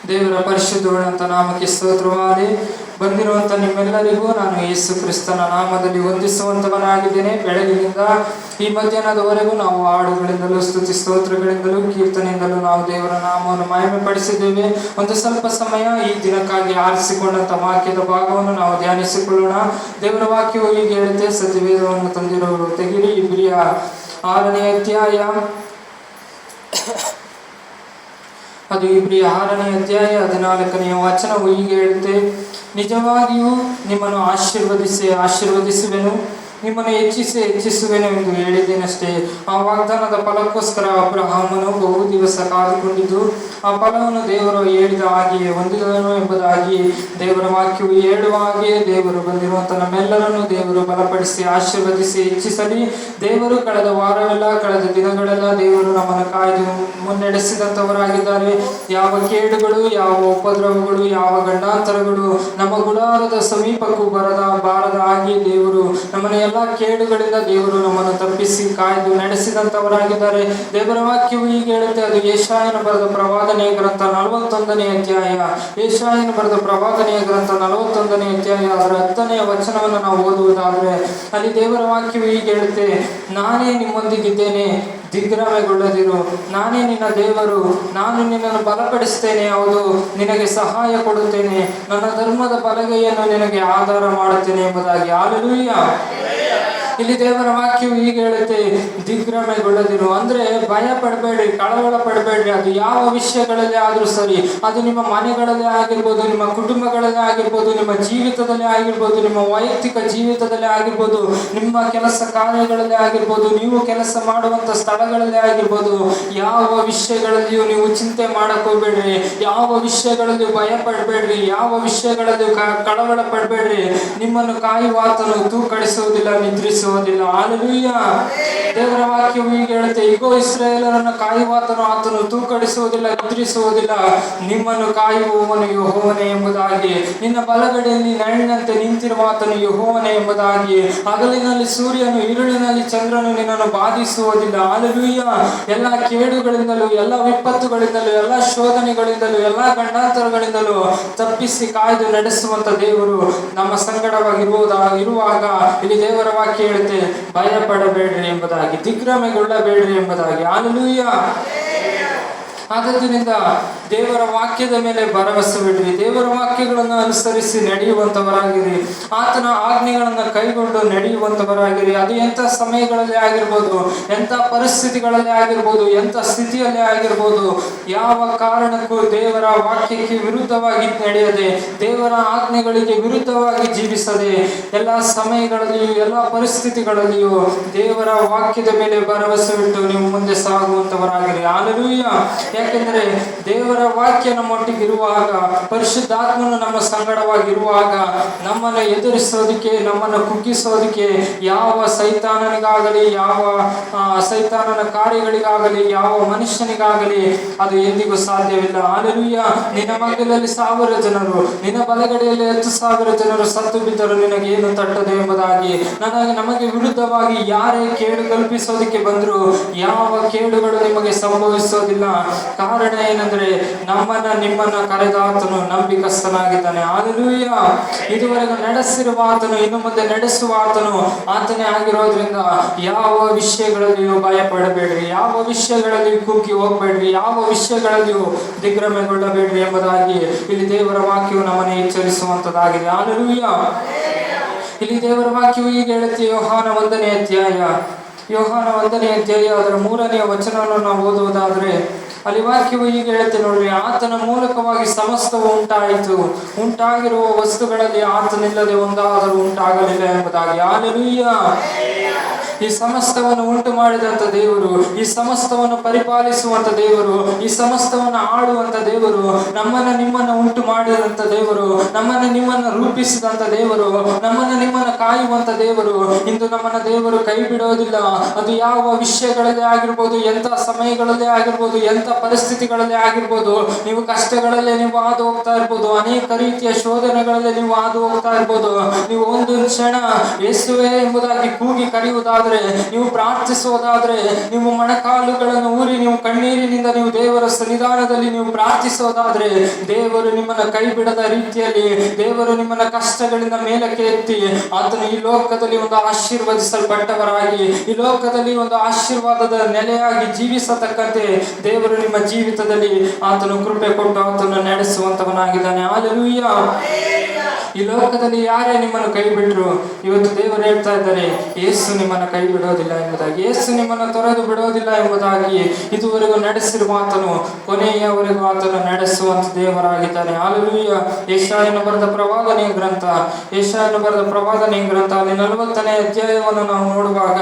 ದೇವರ ಪರಿಶುದ್ಧವಾದಂಥ ನಾಮಕ್ಕೆ ಸ್ತೋತ್ರವಾಗಲಿ. ಬಂದಿರುವಂಥ ನಿಮ್ಮೆಲ್ಲರಿಗೂ ನಾನು ಯೇಸು ಕ್ರಿಸ್ತನ ನಾಮದಲ್ಲಿ ವಂದಿಸುವಂತವನಾಗಿದ್ದೇನೆ. ಬೆಳಗಿನಿಂದ ಈ ಮಧ್ಯಾಹ್ನದವರೆಗೂ ನಾವು ಹಾಡುಗಳಿಂದಲೂ ಸ್ತುತಿ ಸ್ತೋತ್ರಗಳಿಂದಲೂ ಕೀರ್ತನೆಯಿಂದಲೂ ನಾವು ದೇವರ ನಾಮವನ್ನು ಮಹಿಮೆ ಪಡಿಸಿದ್ದೇವೆ. ಒಂದು ಸ್ವಲ್ಪ ಸಮಯ ಈ ದಿನಕ್ಕಾಗಿ ಆರಿಸಿಕೊಂಡಂಥ ವಾಕ್ಯದ ಭಾಗವನ್ನು ನಾವು ಧ್ಯಾನಿಸಿಕೊಳ್ಳೋಣ. ದೇವರ ವಾಕ್ಯವು ಹೀಗೆ ಹೇಳುತ್ತೆ, ಸತ್ಯವೇದವನ್ನು ತಂದಿರುವವರು ತೆಗಿರಿ. ಇಬ್ರಿಯ 6ನೇ ಅಧ್ಯಾಯ, ಅದು ಇಬ್ರಿಯ 6ನೇ ಅಧ್ಯಾಯ 14ನೇ ವಚನವು ಹೀಗೆ ಹೇಳುತ್ತೆ, ನಿಜವಾಗಿಯೂ ನಿಮ್ಮನ್ನು ಆಶೀರ್ವದಿಸುವೆನು, ನಿಮ್ಮನ್ನು ಹೆಚ್ಚಿಸುವೆನು ಎಂದು ಹೇಳಿದ್ದೇನಷ್ಟೇ. ಆ ವಾಗ್ದಾನದ ಫಲಕ್ಕೋಸ್ಕರ ಅಬ್ರಹಾಮನು ಬಹು ದಿವಸ ಕಾದುಕೊಂಡಿದ್ದು ಆ ಫಲವನ್ನು ದೇವರು ಹೇಳಿದ ಹಾಗೆಯೇ ಹೊಂದಿದನು ಎಂಬುದಾಗಿ ದೇವರ ವಾಕ್ಯವು ಹೇಳುವ ಹಾಗೆಯೇ ದೇವರು ಬಂದಿರುವಂಥ ನಮ್ಮೆಲ್ಲರನ್ನು ದೇವರು ಬಲಪಡಿಸಿ ಆಶೀರ್ವದಿಸಿ ಹೆಚ್ಚಿಸಲಿ. ದೇವರು ಕಳೆದ ವಾರವೆಲ್ಲ, ಕಳೆದ ದಿನಗಳೆಲ್ಲ ದೇವರು ನಮ್ಮನ್ನು ಕಾಯ್ದು ಮುನ್ನಡೆಸಿದಂಥವರಾಗಿದ್ದಾರೆ. ಯಾವ ಕೇಡುಗಳು, ಯಾವ ಉಪದ್ರವಗಳು, ಯಾವ ಗಂಡಾಂತರಗಳು ನಮ್ಮ ಗುಡಾರದ ಸಮೀಪಕ್ಕೂ ಬಾರದ ಹಾಗೆ ದೇವರು ನಮ್ಮನ್ನು ಎಲ್ಲ ಕೇಡುಗಳಿಂದ ದೇವರು ನಮ್ಮನ್ನು ತಪ್ಪಿಸಿ ಕಾಯ್ದು ನಡೆಸಿದಂಥವರಾಗಿದ್ದಾರೆ. ದೇವರ ವಾಕ್ಯವು ಹೀಗೆ ಹೇಳುತ್ತೆ, ಅದು ಯೆಶಾಯನು ಬರೆದ ಪ್ರವಾದನೆಯ ಗ್ರಂಥ 41ನೇ ಅಧ್ಯಾಯ, ಯೆಶಾಯನು ಬರೆದ ಪ್ರವಾದನೆಯ ಗ್ರಂಥ 41ನೇ ಅಧ್ಯಾಯ ಅದರ 10ನೇ ವಚನವನ್ನು ನಾವು ಓದುವುದಾದರೆ ಅಲ್ಲಿ ದೇವರ ವಾಕ್ಯವು ಹೀಗೆ ಹೇಳುತ್ತೆ, ನಾನೇ ನಿಮ್ಮೊಂದಿಗಿದ್ದೇನೆ, ದಿಗ್ಭ್ರಮೆಗೊಳ್ಳದಿರು, ನಾನೇ ನಿನ್ನ ದೇವರು, ನಾನು ನಿನ್ನನ್ನು ಬಲಪಡಿಸ್ತೇನೆ, ಹೌದು ನಿನಗೆ ಸಹಾಯ ಕೊಡುತ್ತೇನೆ, ನನ್ನ ಧರ್ಮದ ಬಲಗೈಯನ್ನು ನಿನಗೆ ಆಧಾರ ಮಾಡುತ್ತೇನೆ ಎಂಬುದಾಗಿ. ಹಲ್ಲೆಲೂಯಾ. ಇಲ್ಲಿ ದೇವರ ವಾಕ್ಯವು ಹೀಗೆ ಹೇಳುತ್ತೆ, ದಿಗ್ಭ್ರಮೆಗೊಳ್ಳದಿರು ಅಂದ್ರೆ ಭಯ ಪಡಬೇಡ್ರಿ, ಕಳವಳ ಪಡಬೇಡ್ರಿ. ಅದು ಯಾವ ವಿಷಯಗಳಲ್ಲಿ ಆದರೂ ಸರಿ, ಅದು ನಿಮ್ಮ ಮನೆಗಳಲ್ಲೇ ಆಗಿರ್ಬೋದು, ನಿಮ್ಮ ಕುಟುಂಬಗಳಲ್ಲೇ ಆಗಿರ್ಬೋದು, ನಿಮ್ಮ ಜೀವಿತದಲ್ಲೇ ಆಗಿರ್ಬೋದು, ನಿಮ್ಮ ವೈಯಕ್ತಿಕ ಜೀವಿತದಲ್ಲೇ ಆಗಿರ್ಬೋದು, ನಿಮ್ಮ ಕೆಲಸ ಕಾರ್ಯಗಳಲ್ಲೇ ಆಗಿರ್ಬೋದು, ನೀವು ಕೆಲಸ ಮಾಡುವಂಥ ಸ್ಥಳಗಳಲ್ಲೇ ಆಗಿರ್ಬೋದು, ಯಾವ ವಿಷಯಗಳಲ್ಲಿಯೂ ನೀವು ಚಿಂತೆ ಮಾಡಕ್ ಹೋಗ್ಬೇಡ್ರಿ, ಯಾವ ವಿಷಯಗಳಲ್ಲಿಯೂ ಭಯ ಪಡಬೇಡ್ರಿ, ಯಾವ ವಿಷಯಗಳಲ್ಲಿಯೂ ಕಳವಳ ಪಡಬೇಡ್ರಿ. ನಿಮ್ಮನ್ನು ಕಾಯುವಾತನು ತೂಕಡಿಸುವುದಿಲ್ಲ, ನಿದ್ರಿಸುವುದಿಲ್ಲ. ಹಲ್ಲೆಲೂಯಾ. ದೇವರ ವಾಕ್ಯವು ಹೀಗೆ ಹೇಳುತ್ತೆ, ಇಗೋ ಇಸ್ರಾಯೇಲರನ್ನು ಕಾಯುವಾತನು, ಆತನು ತೂಕಡಿಸುವುದಿಲ್ಲ, ನಿದ್ರಿಸುವುದಿಲ್ಲ, ನಿಮ್ಮನ್ನು ಕಾಯುವವನು ಯೆಹೋವನೇ ಎಂಬುದಾಗಿ. ನಿನ್ನ ಬಲಗಡೆಯಲ್ಲಿ ನೆರಳಿನಂತೆ ನಿಂತಿರುವಾತನು ಯೆಹೋವನೇ ಎಂಬುದಾಗಿ. ಹಗಲಿನಲ್ಲಿ ಸೂರ್ಯನು, ഇരുಳಿನಲ್ಲಿ ಚಂದ್ರನು ನಿನ್ನನ್ನು ಬಾಧಿಸುವುದಿಲ್ಲ. ಹಲ್ಲೆಲೂಯಾ. ಎಲ್ಲ ಕೇಡುಗಳಿಂದಲೂ, ಎಲ್ಲ ವಿಪತ್ತುಗಳಿಂದಲೂ, ಎಲ್ಲ ಶೋಧನೆಗಳಿಂದಲೂ, ಎಲ್ಲ ಗಂಡಾಂತರಗಳಿಂದಲೂ ತಪ್ಪಿಸಿ ಕಾಯ್ದು ನಡೆಸುವಂತ ದೇವರು ನಮ್ಮ ಸಂಗಡವಾಗಿರುವಾಗ ಇಲ್ಲಿ ದೇವರ ವಾಕ್ಯ ಹೇಳುತ್ತೆ, ಭಯ ಪಡಬೇಡ್ರಿ ಎಂಬುದಾಗಿ, ದಿಗ್ಭ್ರಮೆಗೊಳ್ಳಬೇಡ್ರಿ ಎಂಬುದಾಗಿ. ಹಲ್ಲೆಲೂಯಾ. ಆದ್ದರಿಂದ ದೇವರ ವಾಕ್ಯದ ಮೇಲೆ ಭರವಸೆ ಬಿಡ್ರಿ, ದೇವರ ವಾಕ್ಯಗಳನ್ನು ಅನುಸರಿಸಿ ನಡೆಯುವಂಥವರಾಗಿರಿ, ಆತನ ಆಜ್ಞೆಗಳನ್ನು ಕೈಗೊಂಡು ನಡೆಯುವಂಥವರಾಗಿರಿ. ಅದು ಎಂಥ ಸಮಯಗಳಲ್ಲಿ ಆಗಿರ್ಬೋದು, ಎಂಥ ಪರಿಸ್ಥಿತಿಗಳಲ್ಲಿ ಆಗಿರ್ಬೋದು, ಎಂಥ ಸ್ಥಿತಿಯಲ್ಲಿ ಆಗಿರ್ಬೋದು, ಯಾವ ಕಾರಣಕ್ಕೂ ದೇವರ ವಾಕ್ಯಕ್ಕೆ ವಿರುದ್ಧವಾಗಿ ನಡೆಯದೆ, ದೇವರ ಆಜ್ಞೆಗಳಿಗೆ ವಿರುದ್ಧವಾಗಿ ಜೀವಿಸದೆ, ಎಲ್ಲ ಸಮಯಗಳಲ್ಲಿಯೂ ಎಲ್ಲ ಪರಿಸ್ಥಿತಿಗಳಲ್ಲಿಯೂ ದೇವರ ವಾಕ್ಯದ ಮೇಲೆ ಭರವಸೆ ಬಿಟ್ಟು ನೀವು ಮುಂದೆ ಸಾಗುವಂಥವರಾಗಿರಿ. ಹಲ್ಲೆಲೂಯಾ. ಯಾಕೆಂದರೆ ದೇವರ ವಾಕ್ಯ ನಮ್ಮೊಟ್ಟಿಗೆ ಇರುವಾಗ, ಪರಿಶುದ್ಧಾತ್ಮನು ನಮ್ಮ ಸಂಗಡವಾಗಿರುವಾಗ, ನಮ್ಮನ್ನು ಎದುರಿಸೋದಕ್ಕೆ, ನಮ್ಮನ್ನು ಕುಗ್ಗಿಸೋದಕ್ಕೆ ಯಾವ ಸೈತಾನನಿಗಾಗಲಿ, ಯಾವ ಸೈತಾನನ ಕಾರ್ಯಗಳಿಗಾಗಲಿ, ಯಾವ ಮನುಷ್ಯನಿಗಾಗಲಿ ಅದು ಎಂದಿಗೂ ಸಾಧ್ಯವಿಲ್ಲ. ಹಲ್ಲೆಲೂಯಾ. ನಿನ್ನ ಮಗ್ಗಲಲ್ಲಿ 1000 ಜನರು, ನಿನ್ನ ಬಲಗಡೆಯಲ್ಲಿ 10,000 ಜನರು ಸತ್ತು ಬಿದ್ದರು, ನಿನಗೇನು ತಟ್ಟದು ಎಂಬುದಾಗಿ. ನಮಗೆ ವಿರುದ್ಧವಾಗಿ ಯಾರೇ ಕೇಡು ಕಲ್ಪಿಸೋದಕ್ಕೆ ಬಂದರೂ ಯಾವ ಕೇಡುಗಳು ನಿಮಗೆ ಸಂಭವಿಸೋದಿಲ್ಲ. ಕಾರಣ ಏನಂದ್ರೆ ನಿಮ್ಮನ್ನ ಕರೆದಾತನು ನಂಬಿಕಸ್ಥನಾಗಿದ್ದಾನೆ. ಹಲ್ಲೆಲೂಯಾ. ಇದುವರೆಗೂ ನಡೆಸಿರುವ ಆತನು, ಇನ್ನು ಮುಂದೆ ನಡೆಸುವ ಆತನು ಆತನೇ ಆಗಿರೋದ್ರಿಂದ ಯಾವ ವಿಷಯಗಳಲ್ಲಿಯೂ ಭಯ ಪಡಬೇಡ್ರಿ, ಯಾವ ವಿಷಯಗಳಲ್ಲಿಯೂ ಕುಗ್ಗಿ ಹೋಗ್ಬೇಡ್ರಿ, ಯಾವ ವಿಷಯಗಳಲ್ಲಿಯೂ ದಿಗ್ಭ್ರಮೆಗೊಳ್ಳಬೇಡ್ರಿ ಎಂಬುದಾಗಿ ಇಲ್ಲಿ ದೇವರ ವಾಕ್ಯವು ನಮ್ಮನ್ನು ಎಚ್ಚರಿಸುವಂತದ್ದಾಗಿದೆ. ಹಲ್ಲೆಲೂಯಾ. ಇಲ್ಲಿ ದೇವರ ವಾಕ್ಯವು ಹೀಗೆ ಹೇಳುತ್ತೆ, ಯೋಹಾನ 1ನೇ ಅಧ್ಯಾಯ ಅದರ 3ನೇ ವಚನವನ್ನು ನಾವು ಓದುವುದಾದ್ರೆ ಅಲ್ಲಿ ವಾಕ್ಯವು ಹೀಗೆ ಹೇಳುತ್ತೆ ನೋಡ್ರಿ, ಆತನ ಮೂಲಕವಾಗಿ ಸಮಸ್ತವು ಉಂಟಾಯಿತು, ಉಂಟಾಗಿರುವ ವಸ್ತುಗಳಲ್ಲಿ ಆತನಿಲ್ಲದೆ ಒಂದಾದರೂ ಉಂಟಾಗಲಿಲ್ಲ ಎಂಬುದಾಗಿ. ಹಲ್ಲೆಲೂಯಾ. ಈ ಸಮಸ್ತವನ್ನು ಉಂಟು ಮಾಡಿದಂಥ ದೇವರು, ಈ ಸಮಸ್ತವನ್ನು ಪರಿಪಾಲಿಸುವಂತ ದೇವರು, ಈ ಸಮಸ್ತವನ್ನು ಆಳುವಂತ ದೇವರು, ನಮ್ಮನ್ನ ನಿಮ್ಮನ್ನ ಉಂಟು ಮಾಡಿದಂಥ ದೇವರು, ನಮ್ಮನ್ನ ನಿಮ್ಮನ್ನ ರೂಪಿಸಿದಂಥ ದೇವರು, ನಮ್ಮನ್ನ ನಿಮ್ಮನ್ನ ಕಾಯುವಂತ ದೇವರು. ಇಂದು ನಮ್ಮನ್ನ ದೇವರು ಕೈ ಬಿಡೋದಿಲ್ಲ. ಅದು ಯಾವ ವಿಷಯಗಳಲ್ಲೇ ಆಗಿರ್ಬೋದು, ಎಂಥ ಸಮಯಗಳಲ್ಲೇ ಆಗಿರ್ಬೋದು, ಎಂಥ ಪರಿಸ್ಥಿತಿಗಳಲ್ಲೇ ಆಗಿರ್ಬೋದು, ನೀವು ಕಷ್ಟಗಳಲ್ಲೇ ನೀವು ಹಾದು ಹೋಗ್ತಾ ಇರ್ಬೋದು, ಅನೇಕ ರೀತಿಯ ಶೋಧನೆಗಳಲ್ಲೇ ನೀವು ಹಾದು ಹೋಗ್ತಾ ಇರ್ಬೋದು. ನೀವು ಒಂದು ಕ್ಷಣ ಯೇಸುವೇ ಎಂಬುದಾಗಿ ಕೂಗಿ ಕರೆಯುವುದಾದ ಪ್ರಾರ್ಥಿಸೋದಾದ್ರೆ, ನೀವು ಪ್ರಾರ್ಥಿಸೋದಾದ್ರೆ, ನೀವು ಮೊಣಕಾಲುಗಳನ್ನು ಊರಿ ನೀವು ಕಣ್ಣೀರಿನಿಂದ ನೀವು ದೇವರ ಸನ್ನಿಧಾನದಲ್ಲಿ ನೀವು ಪ್ರಾರ್ಥಿಸೋದಾದ್ರೆ, ದೇವರು ನಿಮ್ಮನ್ನ ಕೈ ಬಿಡದ ರೀತಿಯಲ್ಲಿ ದೇವರು ನಿಮ್ಮನ್ನ ಕಷ್ಟಗಳಿಂದ ಮೇಲಕ್ಕೆ ಎತ್ತಿ ಆತನು ಈ ಲೋಕದಲ್ಲಿ ಒಂದು ಆಶೀರ್ವದಿಸಲ್ಪಟ್ಟವರಾಗಿ, ಈ ಲೋಕದಲ್ಲಿ ಒಂದು ಆಶೀರ್ವಾದದ ನೆಲೆಯಾಗಿ ಜೀವಿಸತಕ್ಕಂತೆ ದೇವರು ನಿಮ್ಮ ಜೀವಿತದಲ್ಲಿ ಆತನು ಕೃಪೆ ಕೊಟ್ಟು ಆತನು ನಡೆಸುವಂತವನಾಗಿದ್ದಾನೆ. ಹಲ್ಲೆಲೂಯಾ. ಈ ಲೋಕದಲ್ಲಿ ಯಾರೇ ನಿಮ್ಮನ್ನು ಕೈ ಬಿಟ್ಟರು, ಇವತ್ತು ದೇವರು ಹೇಳ್ತಾ ಇದ್ದಾರೆ, ಯೇಸು ನಿಮ್ಮನ್ನು ಕೈ ಬಿಡೋದಿಲ್ಲ ಎಂಬುದಾಗಿ, ಯೇಸು ನಿಮ್ಮನ್ನು ತೊರೆದು ಬಿಡೋದಿಲ್ಲ ಎಂಬುದಾಗಿ ಇದುವರೆಗೂ ನಡೆಸಿರುವ ಆತನು ಕೊನೆಯವರೆಗೂ ಆತನು ನಡೆಸುವಂತ ದೇವರಾಗಿದ್ದಾನೆ. ಹಲ್ಲೆಲೂಯಾ. ಯೆಶಾಯನು ಬರೆದ ಪ್ರವಾದನೆಯ ಗ್ರಂಥ, ಯೆಶಾಯನು ಬರೆದ ಪ್ರವಾದನೆಯ ಗ್ರಂಥ ಅಲ್ಲಿ 40ನೇ ಅಧ್ಯಾಯವನ್ನು ನಾವು ನೋಡುವಾಗ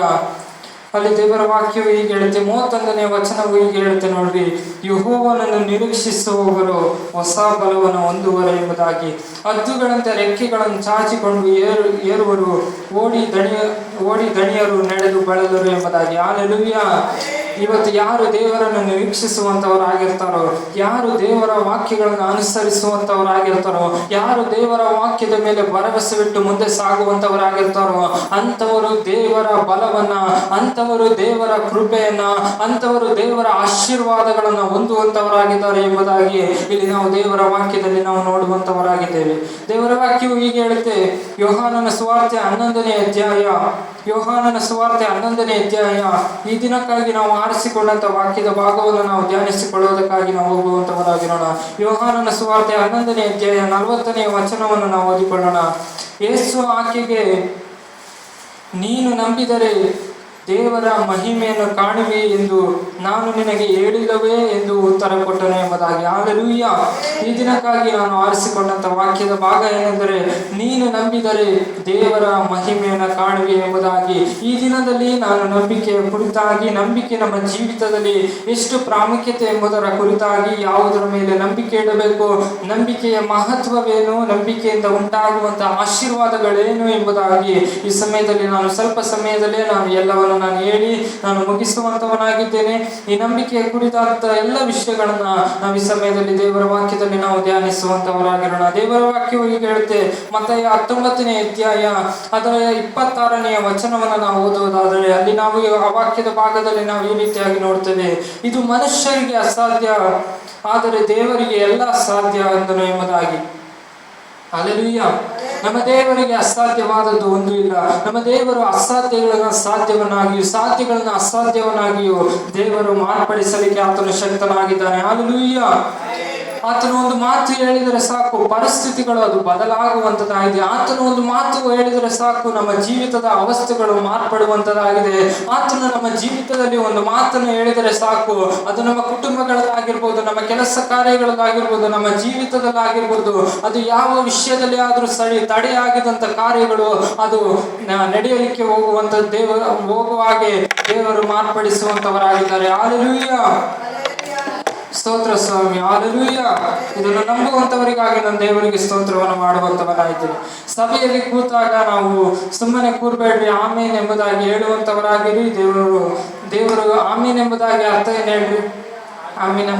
ಅಲ್ಲಿ ದೇವರ ವಾಕ್ಯವು ಹೀಗೆ ಹೇಳುತ್ತೆ, 31ನೇ ವಚನವು ಹೀಗೆ ಹೇಳುತ್ತೆ ನೋಡ್ರಿ, ಯೆಹೋವನನ್ನು ನಿರೀಕ್ಷಿಸುವವರು ಹೊಸ ಬಲವನ್ನು ಹೊಂದುವರು ಎಂಬುದಾಗಿ. ಹದ್ದುಗಳಂತೆ ರೆಕ್ಕೆಗಳನ್ನು ಚಾಚಿಕೊಂಡು ಏರುವರು, ಓಡಿ ದಣಿಯರು ನಡೆದು ಬಳಲರು ಎಂಬುದಾಗಿ. ಹಲ್ಲೆಲೂಯಾ. ಇವತ್ತು ಯಾರು ದೇವರನ್ನು ನಿರೀಕ್ಷಿಸುವಂತವರಾಗಿರ್ತಾರೋ, ಯಾರು ದೇವರ ವಾಕ್ಯಗಳನ್ನು ಅನುಸರಿಸುವಂತವರಾಗಿರ್ತಾರೋ, ಯಾರು ದೇವರ ವಾಕ್ಯದ ಮೇಲೆ ಭರವಸೆ ಬಿಟ್ಟು ಮುಂದೆ ಸಾಗುವಂತವರಾಗಿರ್ತಾರೋ, ಅಂಥವರು ದೇವರ ಬಲವನ್ನ, ಅಂಥವರು ದೇವರ ಕೃಪೆಯನ್ನ, ಅಂಥವರು ದೇವರ ಆಶೀರ್ವಾದಗಳನ್ನ ಹೊಂದುವಂತವರಾಗಿದ್ದಾರೆ ಎಂಬುದಾಗಿ ಇಲ್ಲಿ ನಾವು ದೇವರ ವಾಕ್ಯದಲ್ಲಿ ನಾವು ನೋಡುವಂತವರಾಗಿದ್ದೇವೆ. ದೇವರ ವಾಕ್ಯವು ಹೀಗೆ ಹೇಳುತ್ತೆ, ಯೋಹಾನನ ಸುವಾರ್ತೆ 11ನೇ ಅಧ್ಯಾಯ, ಯೋಹಾನನ ಸುವಾರ್ತೆ 11ನೇ ಅಧ್ಯಾಯ. ಈ ದಿನಕ್ಕಾಗಿ ನಾವು ಆರಿಸಿಕೊಂಡಂತ ವಾಕ್ಯದ ಭಾಗವನ್ನು ನಾವು ಧ್ಯಾನಿಸಿಕೊಳ್ಳುವುದಕ್ಕಾಗಿ ನಾವು ಹೋಗುವಂತವರಾಗಿರೋಣ. ಯೋಹಾನನ ಸುವಾರ್ತೆ 11ನೇ ಅಧ್ಯಾಯ 40ನೇ ವಚನವನ್ನು ನಾವು ಓದಿಕೊಳ್ಳೋಣ. ಯೇಸು ಆಕೆಗೆ, ನೀನು ನಂಬಿದರೆ ದೇವರ ಮಹಿಮೆಯನ್ನು ಕಾಣುವೆ ಎಂದು ನಾನು ನಿನಗೆ ಹೇಳಿಲ್ಲವೇ ಎಂದು ಉತ್ತರ ಕೊಟ್ಟನು ಎಂಬುದಾಗಿ. ಹಲ್ಲೆಲೂಯಾ. ಈ ದಿನಕ್ಕಾಗಿ ನಾನು ಆರಿಸಿಕೊಂಡಂತ ವಾಕ್ಯದ ಭಾಗ ಏನೆಂದರೆ, ನೀನು ನಂಬಿದರೆ ದೇವರ ಮಹಿಮೆಯನ್ನು ಕಾಣುವೆ ಎಂಬುದಾಗಿ. ಈ ದಿನದಲ್ಲಿ ನಾನು ನಂಬಿಕೆಯ ಕುರಿತಾಗಿ, ನಂಬಿಕೆ ನಮ್ಮ ಜೀವಿತದಲ್ಲಿ ಎಷ್ಟು ಪ್ರಾಮುಖ್ಯತೆ ಎಂಬುದರ ಕುರಿತಾಗಿ, ಯಾವುದರ ಮೇಲೆ ನಂಬಿಕೆ ಇಡಬೇಕು, ನಂಬಿಕೆಯ ಮಹತ್ವವೇನು, ನಂಬಿಕೆಯಿಂದ ಉಂಟಾಗುವಂತ ಆಶೀರ್ವಾದಗಳೇನು ಎಂಬುದಾಗಿ ಈ ಸಮಯದಲ್ಲಿ ನಾನು ಸ್ವಲ್ಪ ಸಮಯದಲ್ಲೇ ನಾನು ಎಲ್ಲವನ್ನು ನಾನು ಹೇಳಿ ನಾನು ಮುಗಿಸುವಂತವನಾಗಿದ್ದೇನೆ. ಈ ನಂಬಿಕೆಯ ಕುರಿತಾದ ಎಲ್ಲ ವಿಷಯಗಳನ್ನ ನಾವು ಈ ಸಮಯದಲ್ಲಿ ದೇವರ ವಾಕ್ಯದಲ್ಲಿ ನಾವು ಧ್ಯಾನಿಸುವಂತವರಾಗಿರೋಣ. ದೇವರ ವಾಕ್ಯವು ಹೀಗೆ ಹೇಳುತ್ತೆ, ಮತ್ತಾಯ 19ನೇ ಅಧ್ಯಾಯ ಅದರ 26ನೇ ವಚನವನ್ನು ನಾವು ಓದುವುದಾದರೆ ಅಲ್ಲಿ ನಾವು ಆ ವಾಕ್ಯದ ಭಾಗದಲ್ಲಿ ನಾವು ಈ ರೀತಿಯಾಗಿ ನೋಡ್ತೇವೆ, ಇದು ಮನುಷ್ಯರಿಗೆ ಅಸಾಧ್ಯ ಆದರೆ ದೇವರಿಗೆ ಎಲ್ಲ ಸಾಧ್ಯ ಅಂದನು ಎಂಬುದಾಗಿ. ಹಲ್ಲೆಲೂಯಾ. ನಮ್ಮ ದೇವರಿಗೆ ಅಸಾಧ್ಯವಾದದ್ದು ಒಂದು ಇಲ್ಲ. ನಮ್ಮ ದೇವರು ಅಸಾಧ್ಯಗಳನ್ನ ಸಾಧ್ಯವನ್ನಾಗಿಯೂ ಸಾಧ್ಯಗಳನ್ನ ಅಸಾಧ್ಯವನ್ನಾಗಿಯೂ ದೇವರು ಮಾರ್ಪಡಿಸಲಿಕ್ಕೆ ಆತನು ಶಕ್ತನಾಗಿದ್ದಾನೆ. ಹಲ್ಲೆಲೂಯಾ. ಆತನು ಒಂದು ಮಾತು ಹೇಳಿದರೆ ಸಾಕು, ಪರಿಸ್ಥಿತಿಗಳು ಅದು ಬದಲಾಗುವಂತದ್ದಾಗಿದೆ. ಆತನು ಒಂದು ಮಾತು ಹೇಳಿದರೆ ಸಾಕು, ನಮ್ಮ ಜೀವಿತದ ಅವಸ್ಥೆಗಳು ಮಾರ್ಪಡುವಂತದ್ದಾಗಿದೆ. ಆತನು ನಮ್ಮ ಜೀವಿತದಲ್ಲಿ ಒಂದು ಮಾತನ್ನು ಹೇಳಿದರೆ ಸಾಕು, ಅದು ನಮ್ಮ ಕುಟುಂಬಗಳಲ್ಲಾಗಿರ್ಬೋದು, ನಮ್ಮ ಕೆಲಸ ಕಾರ್ಯಗಳಲ್ಲಾಗಿರ್ಬೋದು, ನಮ್ಮ ಜೀವಿತದಲ್ಲಾಗಿರ್ಬೋದು, ಅದು ಯಾವ ವಿಷಯದಲ್ಲಿ ಆದ್ರೂ ತಡೆಯಾಗಿದಂತ ಕಾರ್ಯಗಳು ಅದು ನಡೆಯಲಿಕ್ಕೆ ಹೋಗುವ ಹಾಗೆ ದೇವರು ಮಾರ್ಪಡಿಸುವಂತವರಾಗಿದ್ದಾರೆ. ಹಲ್ಲೆಲೂಯಾ. ಸ್ತೋತ್ರ ಸ್ವಾಮಿ. ಹಲ್ಲೆಲೂಯಾ. ಇದನ್ನು ನಂಬುವಂತವರಿಗಾಗಿ ನಾನು ದೇವರಿಗೆ ಸ್ತೋತ್ರವನ್ನು ಮಾಡುವಂತವನಾಗಿದ್ದೇನೆ. ಸಭೆಯಲ್ಲಿ ಕೂತಾಗ ನಾವು ಸುಮ್ಮನೆ ಕೂರ್ಬೇಡ್ರಿ, ಆಮೇನ್ ಎಂಬುದಾಗಿ ಹೇಳುವಂತವರಾಗಿರಿ. ದೇವರು ಆಮೇನ್ ಎಂಬುದಾಗಿ ಅರ್ಥ ಏನು ಹೇಳ್ರಿ? ಆಮೇನ್